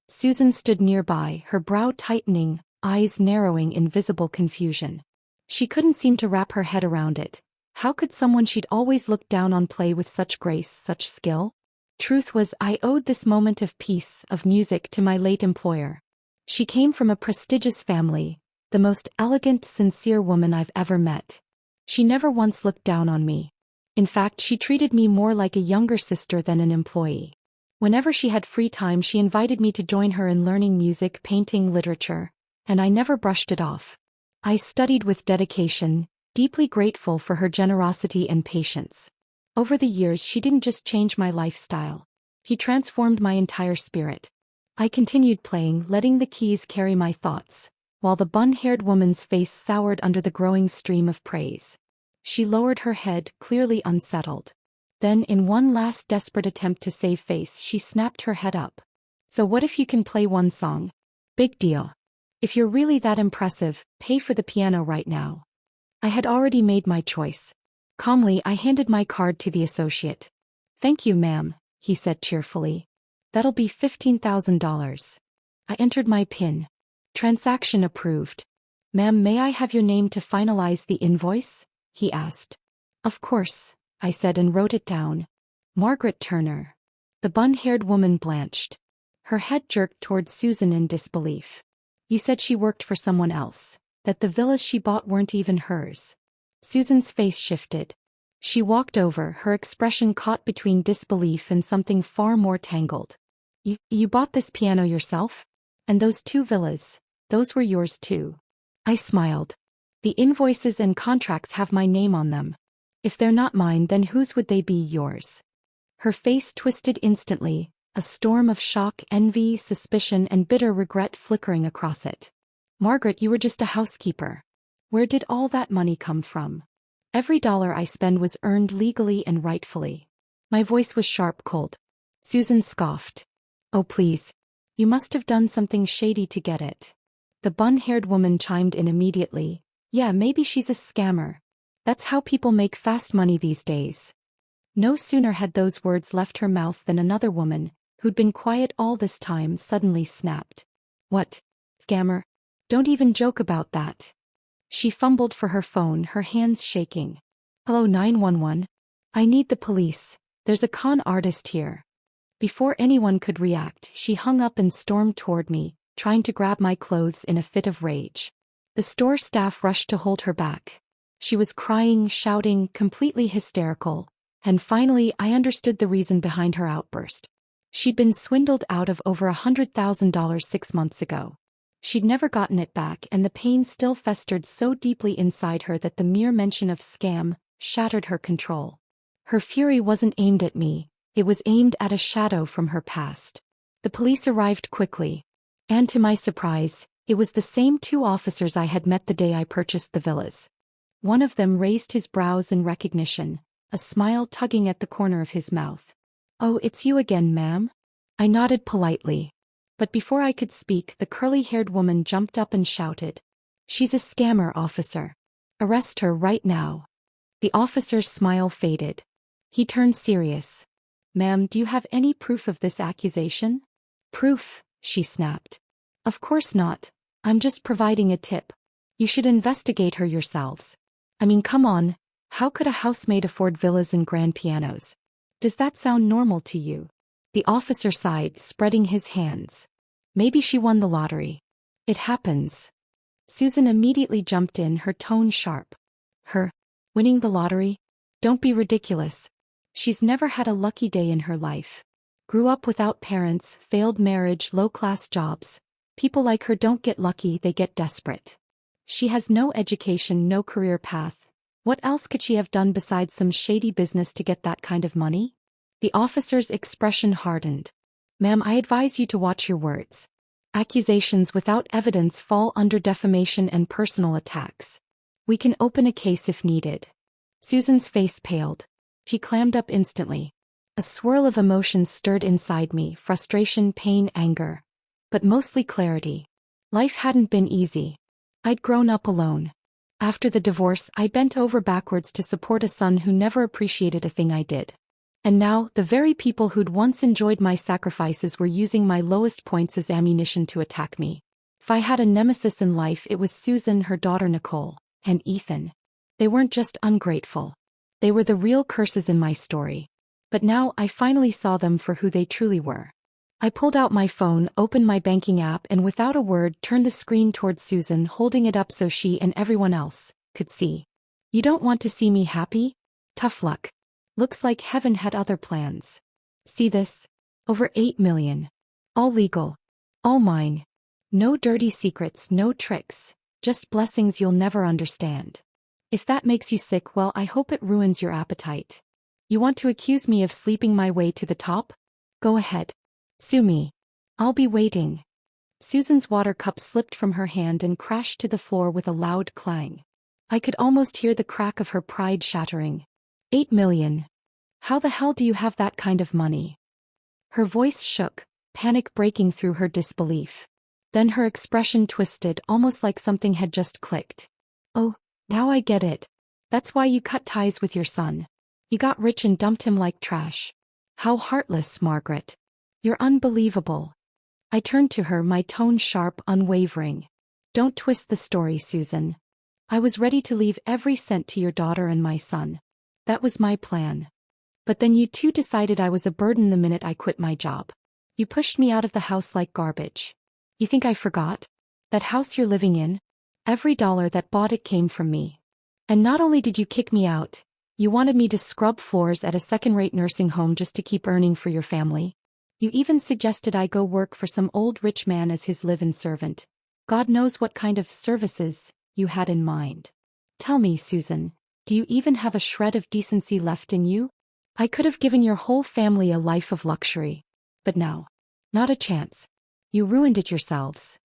Susan stood nearby, her brow tightening, eyes narrowing in visible confusion. She couldn't seem to wrap her head around it. How could someone she'd always looked down on play with such grace, such skill? Truth was, I owed this moment of peace, of music, to my late employer. She came from a prestigious family, the most elegant, sincere woman I've ever met. She never once looked down on me. In fact, she treated me more like a younger sister than an employee. Whenever she had free time, she invited me to join her in learning music, painting, literature, and I never brushed it off. I studied with dedication, deeply grateful for her generosity and patience. Over the years, she didn't just change my lifestyle. She transformed my entire spirit. I continued playing, letting the keys carry my thoughts, while the bun-haired woman's face soured under the growing stream of praise. She lowered her head, clearly unsettled. Then, in one last desperate attempt to save face, she snapped her head up. So what if you can play one song? Big deal. If you're really that impressive, pay for the piano right now. I had already made my choice. Calmly, I handed my card to the associate. Thank you, ma'am, he said cheerfully. That'll be $15,000. I entered my PIN. Transaction approved. Ma'am, may I have your name to finalize the invoice? He asked. Of course, I said and wrote it down. Margaret Turner. The bun-haired woman blanched. Her head jerked towards Susan in disbelief. You said she worked for someone else, that the villas she bought weren't even hers. Susan's face shifted. She walked over, her expression caught between disbelief and something far more tangled. You bought this piano yourself? And those 2 villas, those were yours too. I smiled. The invoices and contracts have my name on them. If they're not mine, then whose would they be? Yours? Her face twisted instantly, a storm of shock, envy, suspicion, and bitter regret flickering across it. Margaret, you were just a housekeeper. Where did all that money come from? Every dollar I spend was earned legally and rightfully. My voice was sharp, cold. Susan scoffed. Oh please. You must have done something shady to get it. The bun-haired woman chimed in immediately. Yeah, maybe she's a scammer. That's how people make fast money these days. No sooner had those words left her mouth than another woman, who'd been quiet all this time, suddenly snapped. What? Scammer? Don't even joke about that. She fumbled for her phone, her hands shaking. Hello 911? I need the police. There's a con artist here. Before anyone could react, she hung up and stormed toward me, trying to grab my clothes in a fit of rage. The store staff rushed to hold her back. She was crying, shouting, completely hysterical, and finally I understood the reason behind her outburst. She'd been swindled out of over $100,000 6 months ago. She'd never gotten it back, and the pain still festered so deeply inside her that the mere mention of scam shattered her control. Her fury wasn't aimed at me, it was aimed at a shadow from her past. The police arrived quickly. And to my surprise, it was the same 2 officers I had met the day I purchased the villas. One of them raised his brows in recognition, a smile tugging at the corner of his mouth. Oh, it's you again, ma'am? I nodded politely. But before I could speak, the curly-haired woman jumped up and shouted. She's a scammer, officer. Arrest her right now. The officer's smile faded. He turned serious. Ma'am, do you have any proof of this accusation? Proof, she snapped. Of course not. I'm just providing a tip. You should investigate her yourselves. I mean, come on. How could a housemaid afford villas and grand pianos? Does that sound normal to you? The officer sighed, spreading his hands. Maybe she won the lottery. It happens. Susan immediately jumped in, her tone sharp. Her? Winning the lottery? Don't be ridiculous. She's never had a lucky day in her life. Grew up without parents, failed marriage, low-class jobs. People like her don't get lucky, they get desperate. She has no education, no career path. What else could she have done besides some shady business to get that kind of money? The officer's expression hardened. Ma'am, I advise you to watch your words. Accusations without evidence fall under defamation and personal attacks. We can open a case if needed. Susan's face paled. She clammed up instantly. A swirl of emotions stirred inside me, frustration, pain, anger. But mostly clarity. Life hadn't been easy. I'd grown up alone. After the divorce, I bent over backwards to support a son who never appreciated a thing I did. And now, the very people who'd once enjoyed my sacrifices were using my lowest points as ammunition to attack me. If I had a nemesis in life, it was Susan, her daughter Nicole, and Ethan. They weren't just ungrateful. They were the real curses in my story. But now, I finally saw them for who they truly were. I pulled out my phone, opened my banking app, and without a word turned the screen towards Susan, holding it up so she and everyone else could see. You don't want to see me happy? Tough luck. Looks like heaven had other plans. See this? Over 8 million. All legal. All mine. No dirty secrets, no tricks. Just blessings you'll never understand. If that makes you sick, well, I hope it ruins your appetite. You want to accuse me of sleeping my way to the top? Go ahead. Sue me. I'll be waiting. Susan's water cup slipped from her hand and crashed to the floor with a loud clang. I could almost hear the crack of her pride shattering. 8 million. How the hell do you have that kind of money? Her voice shook, panic breaking through her disbelief. Then her expression twisted, almost like something had just clicked. Oh, now I get it. That's why you cut ties with your son. You got rich and dumped him like trash. How heartless, Margaret. You're unbelievable. I turned to her, my tone sharp, unwavering. Don't twist the story, Susan. I was ready to leave every cent to your daughter and my son. That was my plan. But then you two decided I was a burden the minute I quit my job. You pushed me out of the house like garbage. You think I forgot? That house you're living in? Every dollar that bought it came from me. And not only did you kick me out, you wanted me to scrub floors at a second-rate nursing home just to keep earning for your family. You even suggested I go work for some old rich man as his live-in servant. God knows what kind of services you had in mind. Tell me, Susan, do you even have a shred of decency left in you? I could have given your whole family a life of luxury. But no. Not a chance. You ruined it yourselves.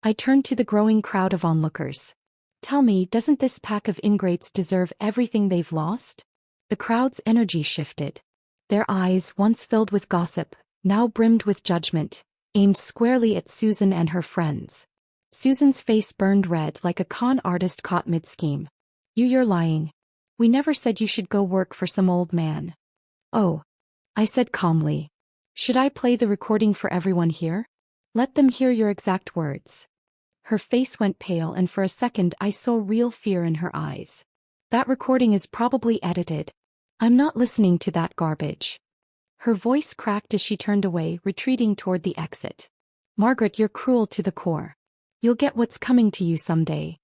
I turned to the growing crowd of onlookers. Tell me, doesn't this pack of ingrates deserve everything they've lost? The crowd's energy shifted. Their eyes, once filled with gossip, now brimmed with judgment, aimed squarely at Susan and her friends. Susan's face burned red like a con artist caught mid-scheme. You're lying. We never said you should go work for some old man. Oh. I said calmly. Should I play the recording for everyone here? Let them hear your exact words. Her face went pale and for a second I saw real fear in her eyes. That recording is probably edited. I'm not listening to that garbage. Her voice cracked as she turned away, retreating toward the exit. Margaret, you're cruel to the core. You'll get what's coming to you someday.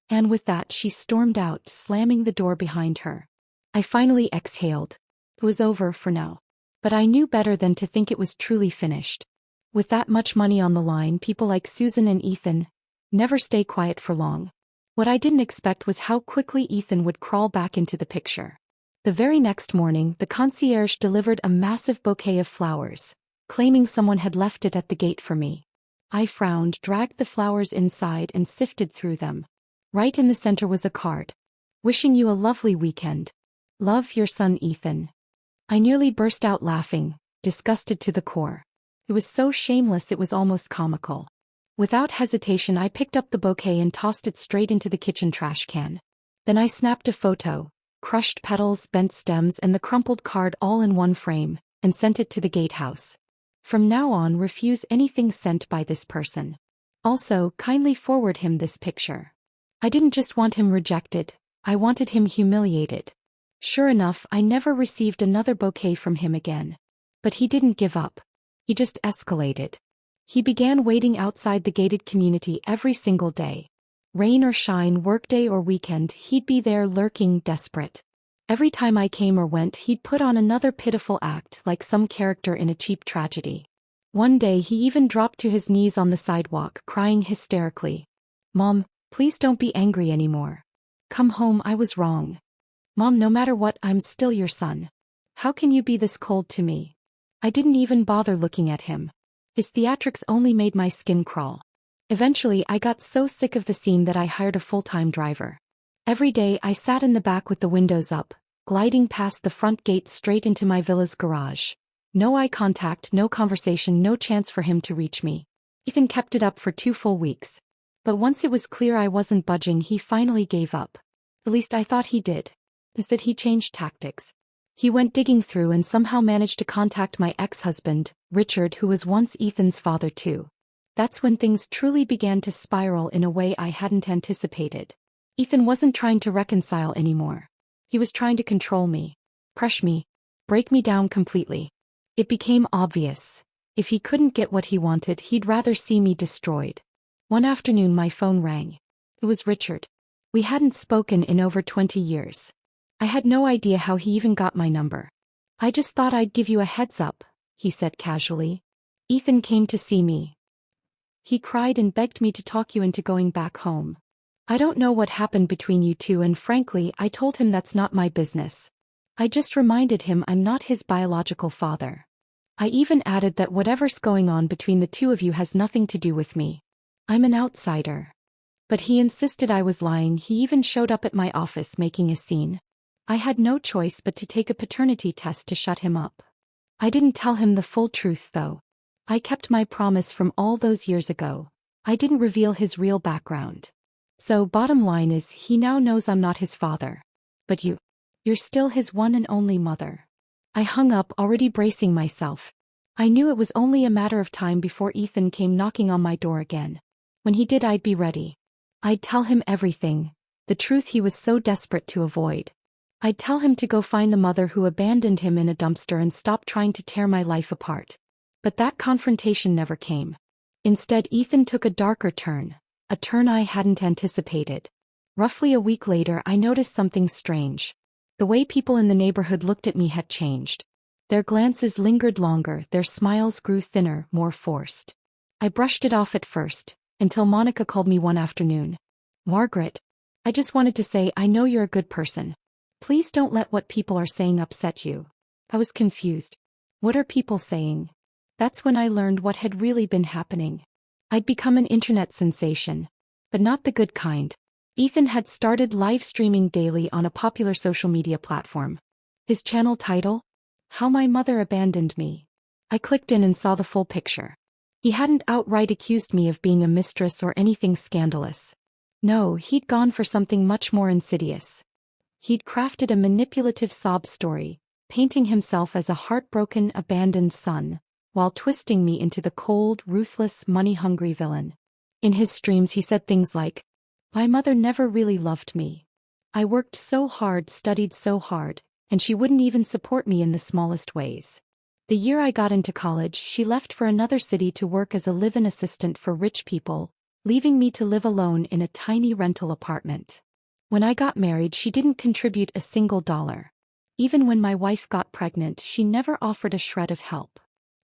And with that she stormed out, slamming the door behind her. I finally exhaled. It was over for now. But I knew better than to think it was truly finished. With that much money on the line, people like Susan and Ethan never stay quiet for long. What I didn't expect was how quickly Ethan would crawl back into the picture. The very next morning, the concierge delivered a massive bouquet of flowers, claiming someone had left it at the gate for me. I frowned, dragged the flowers inside and sifted through them. Right in the center was a card. Wishing you a lovely weekend. Love, your son Ethan. I nearly burst out laughing, disgusted to the core. It was so shameless it was almost comical. Without hesitation I picked up the bouquet and tossed it straight into the kitchen trash can. Then I snapped a photo. Crushed petals, bent stems, and the crumpled card all in one frame, and sent it to the gatehouse. From now on, refuse anything sent by this person. Also, kindly forward him this picture. I didn't just want him rejected, I wanted him humiliated. Sure enough, I never received another bouquet from him again. But he didn't give up. He just escalated. He began waiting outside the gated community every single day. Rain or shine, workday or weekend, he'd be there lurking, desperate. Every time I came or went, he'd put on another pitiful act like some character in a cheap tragedy. One day he even dropped to his knees on the sidewalk, crying hysterically. Mom, please don't be angry anymore. Come home, I was wrong. Mom, no matter what, I'm still your son. How can you be this cold to me? I didn't even bother looking at him. His theatrics only made my skin crawl. Eventually I got so sick of the scene that I hired a full-time driver. Every day I sat in the back with the windows up, gliding past the front gate straight into my villa's garage. No eye contact, no conversation, no chance for him to reach me. Ethan kept it up for 2 full weeks. But once it was clear I wasn't budging, he finally gave up. At least I thought he did. Instead he changed tactics. He went digging through and somehow managed to contact my ex-husband, Richard, who was once Ethan's father too. That's when things truly began to spiral in a way I hadn't anticipated. Ethan wasn't trying to reconcile anymore. He was trying to control me, crush me, break me down completely. It became obvious. If he couldn't get what he wanted, he'd rather see me destroyed. One afternoon my phone rang. It was Richard. We hadn't spoken in over 20 years. I had no idea how he even got my number. I just thought I'd give you a heads up, he said casually. Ethan came to see me. He cried and begged me to talk you into going back home. I don't know what happened between you two, and frankly, I told him that's not my business. I just reminded him I'm not his biological father. I even added that whatever's going on between the two of you has nothing to do with me. I'm an outsider. But he insisted I was lying. He even showed up at my office making a scene. I had no choice but to take a paternity test to shut him up. I didn't tell him the full truth, though. I kept my promise from all those years ago. I didn't reveal his real background. So bottom line is, he now knows I'm not his father. But you're still his one and only mother. I hung up, already bracing myself. I knew it was only a matter of time before Ethan came knocking on my door again. When he did, I'd be ready. I'd tell him everything, the truth he was so desperate to avoid. I'd tell him to go find the mother who abandoned him in a dumpster and stop trying to tear my life apart. But that confrontation never came. Instead, Ethan took a darker turn, a turn I hadn't anticipated. Roughly a week later, I noticed something strange. The way people in the neighborhood looked at me had changed. Their glances lingered longer, their smiles grew thinner, more forced. I brushed it off at first, until Monica called me one afternoon. "Margaret, I just wanted to say I know you're a good person. Please don't let what people are saying upset you." I was confused. What are people saying? That's when I learned what had really been happening. I'd become an internet sensation. But not the good kind. Ethan had started live streaming daily on a popular social media platform. His channel title? How My Mother Abandoned Me. I clicked in and saw the full picture. He hadn't outright accused me of being a mistress or anything scandalous. No, he'd gone for something much more insidious. He'd crafted a manipulative sob story, painting himself as a heartbroken, abandoned son, while twisting me into the cold, ruthless, money-hungry villain. In his streams he said things like, "My mother never really loved me. I worked so hard, studied so hard, and she wouldn't even support me in the smallest ways. The year I got into college, she left for another city to work as a live-in assistant for rich people, leaving me to live alone in a tiny rental apartment. When I got married, she didn't contribute a single dollar. Even when my wife got pregnant, she never offered a shred of help.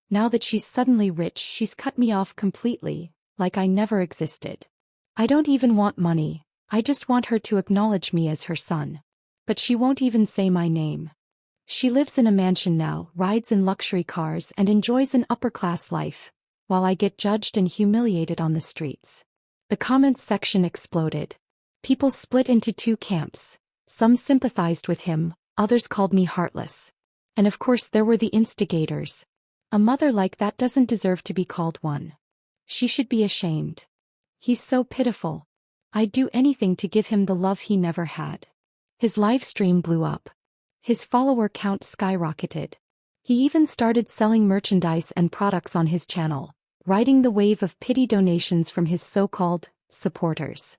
Now that she's suddenly rich, she's cut me off completely, like I never existed. I don't even want money, I just want her to acknowledge me as her son. But she won't even say my name. She lives in a mansion now, rides in luxury cars, and enjoys an upper-class life, while I get judged and humiliated on the streets." The comments section exploded. People split into two camps. Some sympathized with him, others called me heartless. And of course there were the instigators. A mother like that doesn't deserve to be called one. She should be ashamed. He's so pitiful. I'd do anything to give him the love he never had. His live stream blew up. His follower count skyrocketed. He even started selling merchandise and products on his channel, riding the wave of pity donations from his so-called supporters.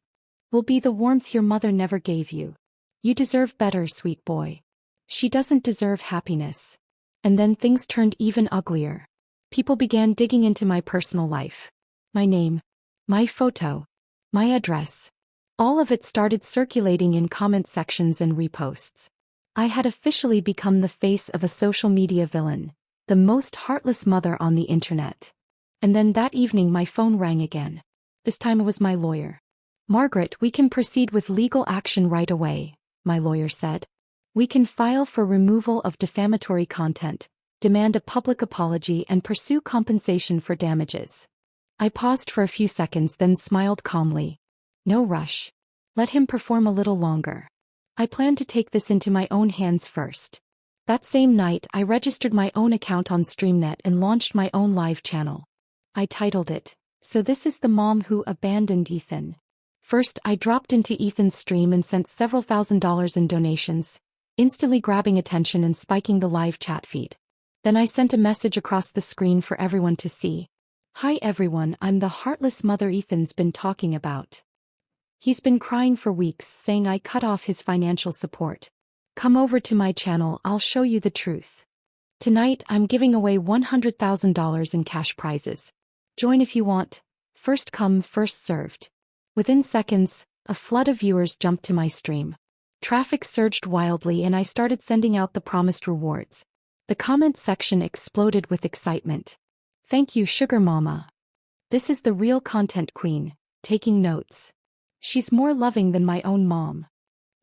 "Will be the warmth your mother never gave you. You deserve better, sweet boy. She doesn't deserve happiness." And then things turned even uglier. People began digging into my personal life. My name, my photo, my address. All of it started circulating in comment sections and reposts. I had officially become the face of a social media villain, the most heartless mother on the internet. And then that evening my phone rang again. This time it was my lawyer. "Margaret, we can proceed with legal action right away," my lawyer said. "We can file for removal of defamatory content, demand a public apology, and pursue compensation for damages." I paused for a few seconds, then smiled calmly. No rush. Let him perform a little longer. I plan to take this into my own hands first. That same night, I registered my own account on StreamNet and launched my own live channel. I titled it, "So This is the Mom Who Abandoned Ethan." First, I dropped into Ethan's stream and sent several $1,000s in donations, instantly grabbing attention and spiking the live chat feed. Then I sent a message across the screen for everyone to see. "Hi everyone, I'm the heartless mother Ethan's been talking about. He's been crying for weeks, saying I cut off his financial support. Come over to my channel, I'll show you the truth. Tonight I'm giving away $100,000 in cash prizes. Join if you want. First come, first served." Within seconds, a flood of viewers jumped to my stream. Traffic surged wildly and I started sending out the promised rewards. The comment section exploded with excitement. "Thank you, Sugar Mama. This is the real content queen, taking notes. She's more loving than my own mom.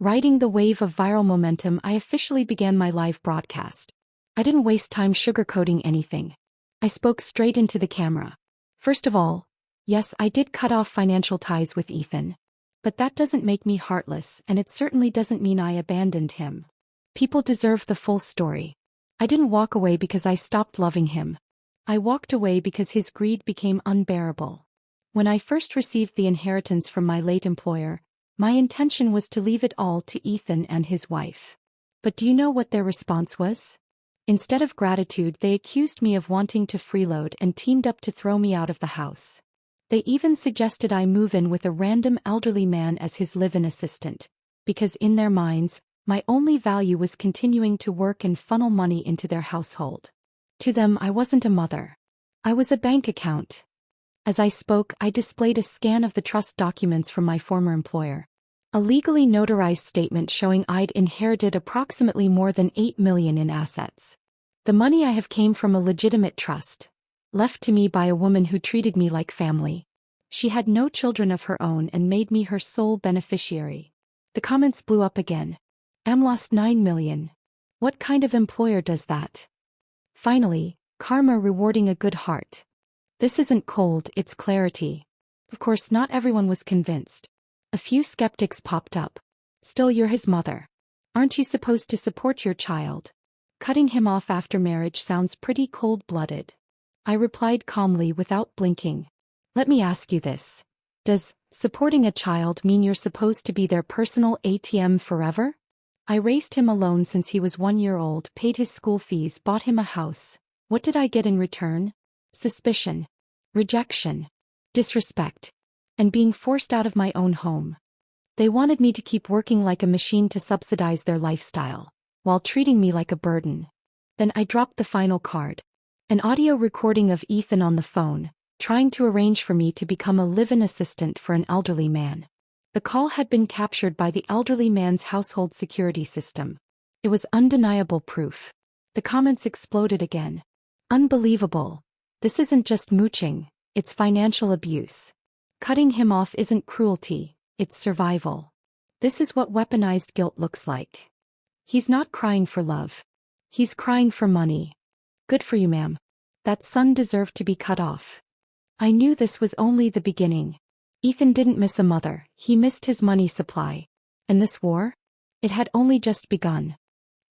Riding the wave of viral momentum, I officially began my live broadcast. I didn't waste time sugarcoating anything. I spoke straight into the camera. First of all, yes, I did cut off financial ties with Ethan. But that doesn't make me heartless, and it certainly doesn't mean I abandoned him. People deserve the full story. I didn't walk away because I stopped loving him. I walked away because his greed became unbearable. When I first received the inheritance from my late employer, my intention was to leave it all to Ethan and his wife. But do you know what their response was? Instead of gratitude, they accused me of wanting to freeload and teamed up to throw me out of the house. They even suggested I move in with a random elderly man as his live-in assistant, because in their minds, my only value was continuing to work and funnel money into their household. To them, I wasn't a mother. I was a bank account. As I spoke, I displayed a scan of the trust documents from my former employer. A legally notarized statement showing I'd inherited approximately more than $8 million in assets. The money I have came from a legitimate trust, left to me by a woman who treated me like family. She had no children of her own and made me her sole beneficiary. The comments blew up again. Lost $9 million. What kind of employer does that? Finally, karma rewarding a good heart. This isn't cold, it's clarity. Of course, not everyone was convinced. A few skeptics popped up. Still, you're his mother. Aren't you supposed to support your child? Cutting him off after marriage sounds pretty cold-blooded. I replied calmly without blinking. Let me ask you this. Does supporting a child mean you're supposed to be their personal ATM forever? I raised him alone since he was 1 year old, paid his school fees, bought him a house. What did I get in return? Suspicion, rejection, disrespect, and being forced out of my own home. They wanted me to keep working like a machine to subsidize their lifestyle, while treating me like a burden. Then I dropped the final card. An audio recording of Ethan on the phone, trying to arrange for me to become a live-in assistant for an elderly man. The call had been captured by the elderly man's household security system. It was undeniable proof. The comments exploded again. Unbelievable. This isn't just mooching, it's financial abuse. Cutting him off isn't cruelty, it's survival. This is what weaponized guilt looks like. He's not crying for love. He's crying for money. Good for you, ma'am. That son deserved to be cut off. I knew this was only the beginning. Ethan didn't miss a mother, he missed his money supply. And this war? It had only just begun.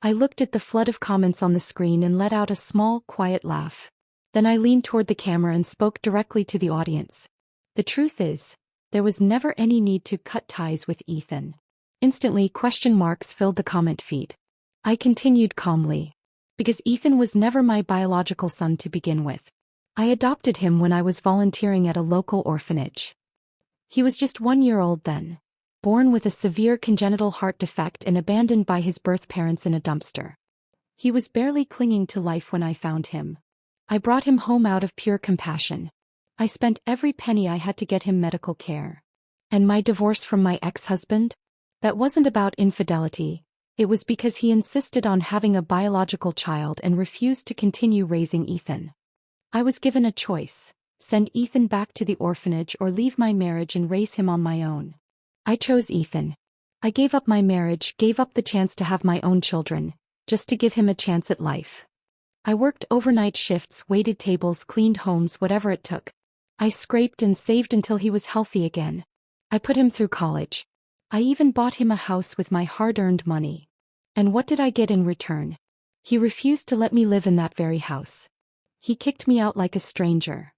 I looked at the flood of comments on the screen and let out a small, quiet laugh. Then I leaned toward the camera and spoke directly to the audience. The truth is, there was never any need to cut ties with Ethan. Instantly, question marks filled the comment feed. I continued calmly. Because Ethan was never my biological son to begin with. I adopted him when I was volunteering at a local orphanage. He was just 1 year old then, born with a severe congenital heart defect and abandoned by his birth parents in a dumpster. He was barely clinging to life when I found him. I brought him home out of pure compassion. I spent every penny I had to get him medical care. And my divorce from my ex-husband? That wasn't about infidelity. It was because he insisted on having a biological child and refused to continue raising Ethan. I was given a choice. Send Ethan back to the orphanage or leave my marriage and raise him on my own. I chose Ethan. I gave up my marriage, gave up the chance to have my own children, just to give him a chance at life. I worked overnight shifts, waited tables, cleaned homes, whatever it took. I scraped and saved until he was healthy again. I put him through college. I even bought him a house with my hard-earned money. And what did I get in return? He refused to let me live in that very house. He kicked me out like a stranger.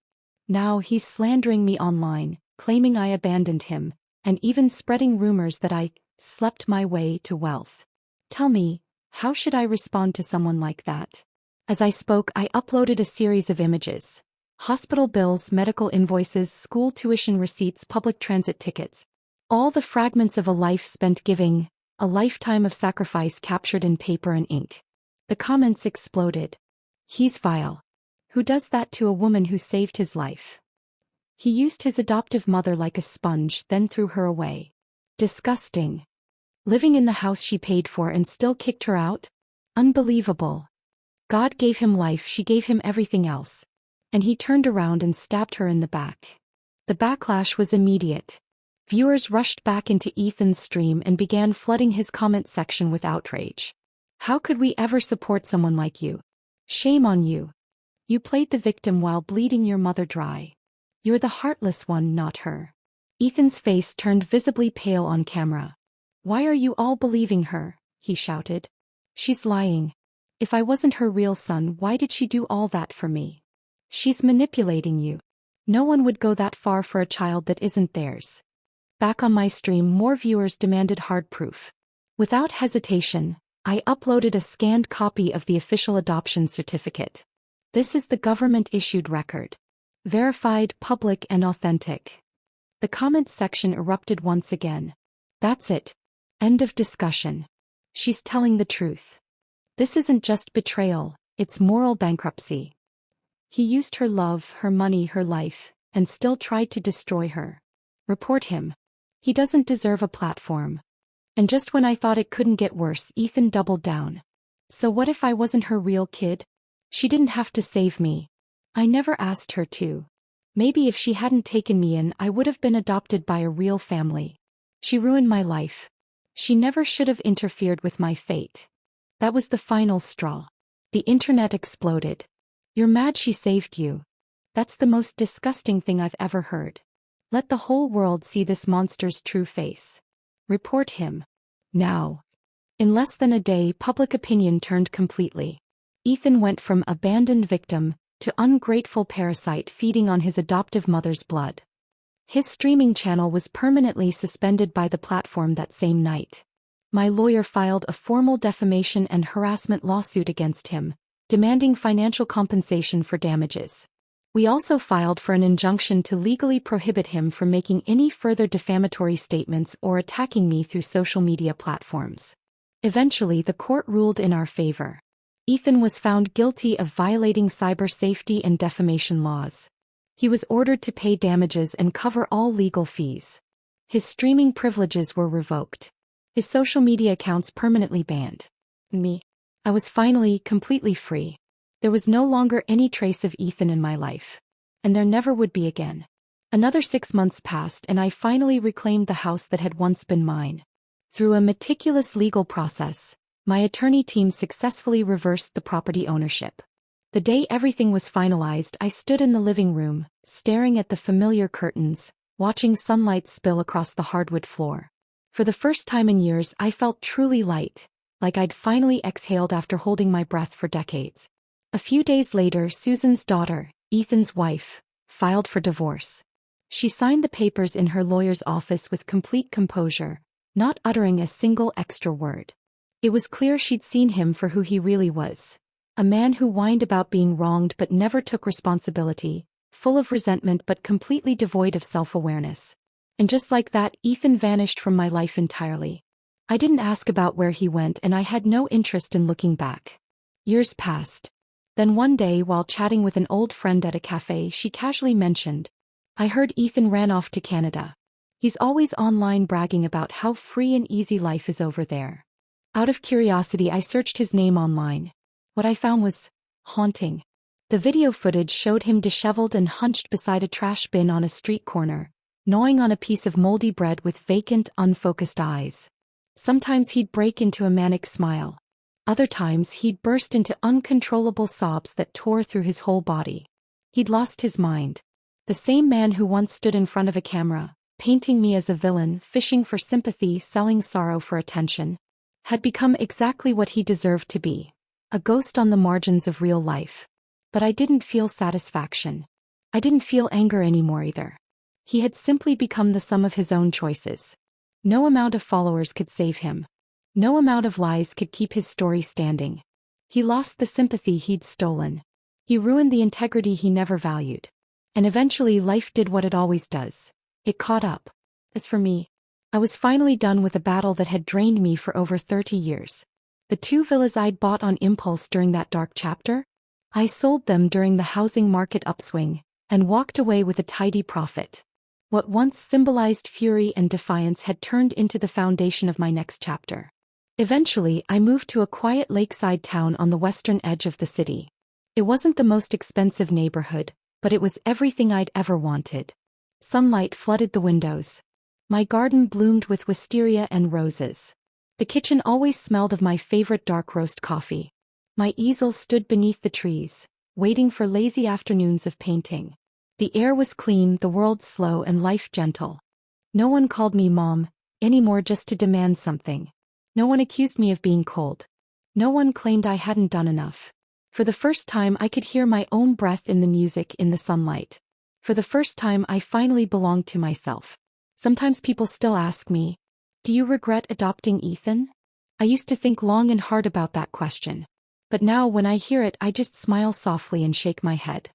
Now he's slandering me online, claiming I abandoned him, and even spreading rumors that I slept my way to wealth. Tell me, how should I respond to someone like that? As I spoke, I uploaded a series of images. Hospital bills, medical invoices, school tuition receipts, public transit tickets. All the fragments of a life spent giving, a lifetime of sacrifice captured in paper and ink. The comments exploded. He's vile. Who does that to a woman who saved his life? He used his adoptive mother like a sponge, then threw her away. Disgusting. Living in the house she paid for and still kicked her out? Unbelievable. God gave him life, she gave him everything else. And he turned around and stabbed her in the back. The backlash was immediate. Viewers rushed back into Ethan's stream and began flooding his comment section with outrage. How could we ever support someone like you? Shame on you. You played the victim while bleeding your mother dry. You're the heartless one, not her. Ethan's face turned visibly pale on camera. Why are you all believing her? He shouted. She's lying. If I wasn't her real son, why did she do all that for me? She's manipulating you. No one would go that far for a child that isn't theirs. Back on my stream, more viewers demanded hard proof. Without hesitation, I uploaded a scanned copy of the official adoption certificate. This is the government-issued record. Verified, public, and authentic. The comments section erupted once again. That's it. End of discussion. She's telling the truth. This isn't just betrayal, it's moral bankruptcy. He used her love, her money, her life, and still tried to destroy her. Report him. He doesn't deserve a platform. And just when I thought it couldn't get worse, Ethan doubled down. So what if I wasn't her real kid? She didn't have to save me. I never asked her to. Maybe if she hadn't taken me in, I would have been adopted by a real family. She ruined my life. She never should have interfered with my fate. That was the final straw. The internet exploded. You're mad she saved you. That's the most disgusting thing I've ever heard. Let the whole world see this monster's true face. Report him. Now. In less than a day, public opinion turned completely. Ethan went from abandoned victim to ungrateful parasite feeding on his adoptive mother's blood. His streaming channel was permanently suspended by the platform that same night. My lawyer filed a formal defamation and harassment lawsuit against him, demanding financial compensation for damages. We also filed for an injunction to legally prohibit him from making any further defamatory statements or attacking me through social media platforms. Eventually, the court ruled in our favor. Ethan was found guilty of violating cyber safety and defamation laws. He was ordered to pay damages and cover all legal fees. His streaming privileges were revoked. His social media accounts permanently banned. I was finally completely free. There was no longer any trace of Ethan in my life. And there never would be again. Another 6 months passed and I finally reclaimed the house that had once been mine. Through a meticulous legal process, my attorney team successfully reversed the property ownership. The day everything was finalized, I stood in the living room, staring at the familiar curtains, watching sunlight spill across the hardwood floor. For the first time in years, I felt truly light, like I'd finally exhaled after holding my breath for decades. A few days later, Susan's daughter, Ethan's wife, filed for divorce. She signed the papers in her lawyer's office with complete composure, not uttering a single extra word. It was clear she'd seen him for who he really was. A man who whined about being wronged but never took responsibility, full of resentment but completely devoid of self-awareness. And just like that, Ethan vanished from my life entirely. I didn't ask about where he went and I had no interest in looking back. Years passed. Then one day, while chatting with an old friend at a cafe, she casually mentioned, "I heard Ethan ran off to Canada. He's always online bragging about how free and easy life is over there." Out of curiosity, I searched his name online. What I found was haunting. The video footage showed him disheveled and hunched beside a trash bin on a street corner, gnawing on a piece of moldy bread with vacant, unfocused eyes. Sometimes he'd break into a manic smile. Other times he'd burst into uncontrollable sobs that tore through his whole body. He'd lost his mind. The same man who once stood in front of a camera, painting me as a villain, fishing for sympathy, selling sorrow for attention, had become exactly what he deserved to be, a ghost on the margins of real life. But I didn't feel satisfaction. I didn't feel anger anymore either. He had simply become the sum of his own choices. No amount of followers could save him. No amount of lies could keep his story standing. He lost the sympathy he'd stolen. He ruined the integrity he never valued. And eventually life did what it always does. It caught up. As for me, I was finally done with a battle that had drained me for over 30 years. The 2 villas I'd bought on impulse during that dark chapter? I sold them during the housing market upswing, and walked away with a tidy profit. What once symbolized fury and defiance had turned into the foundation of my next chapter. Eventually, I moved to a quiet lakeside town on the western edge of the city. It wasn't the most expensive neighborhood, but it was everything I'd ever wanted. Sunlight flooded the windows. My garden bloomed with wisteria and roses. The kitchen always smelled of my favorite dark roast coffee. My easel stood beneath the trees, waiting for lazy afternoons of painting. The air was clean, the world slow, and life gentle. No one called me mom anymore just to demand something. No one accused me of being cold. No one claimed I hadn't done enough. For the first time I could hear my own breath in the music, in the sunlight. For the first time I finally belonged to myself. Sometimes people still ask me, "Do you regret adopting Ethan?" I used to think long and hard about that question. But now when I hear it I just smile softly and shake my head.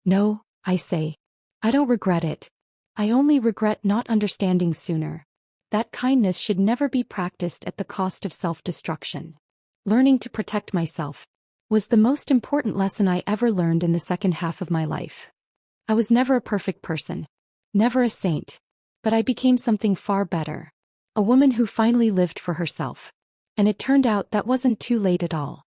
No, I say. I don't regret it. I only regret not understanding sooner. That kindness should never be practiced at the cost of self-destruction. Learning to protect myself was the most important lesson I ever learned in the second half of my life. I was never a perfect person. Never a saint. But I became something far better. A woman who finally lived for herself. And it turned out that wasn't too late at all.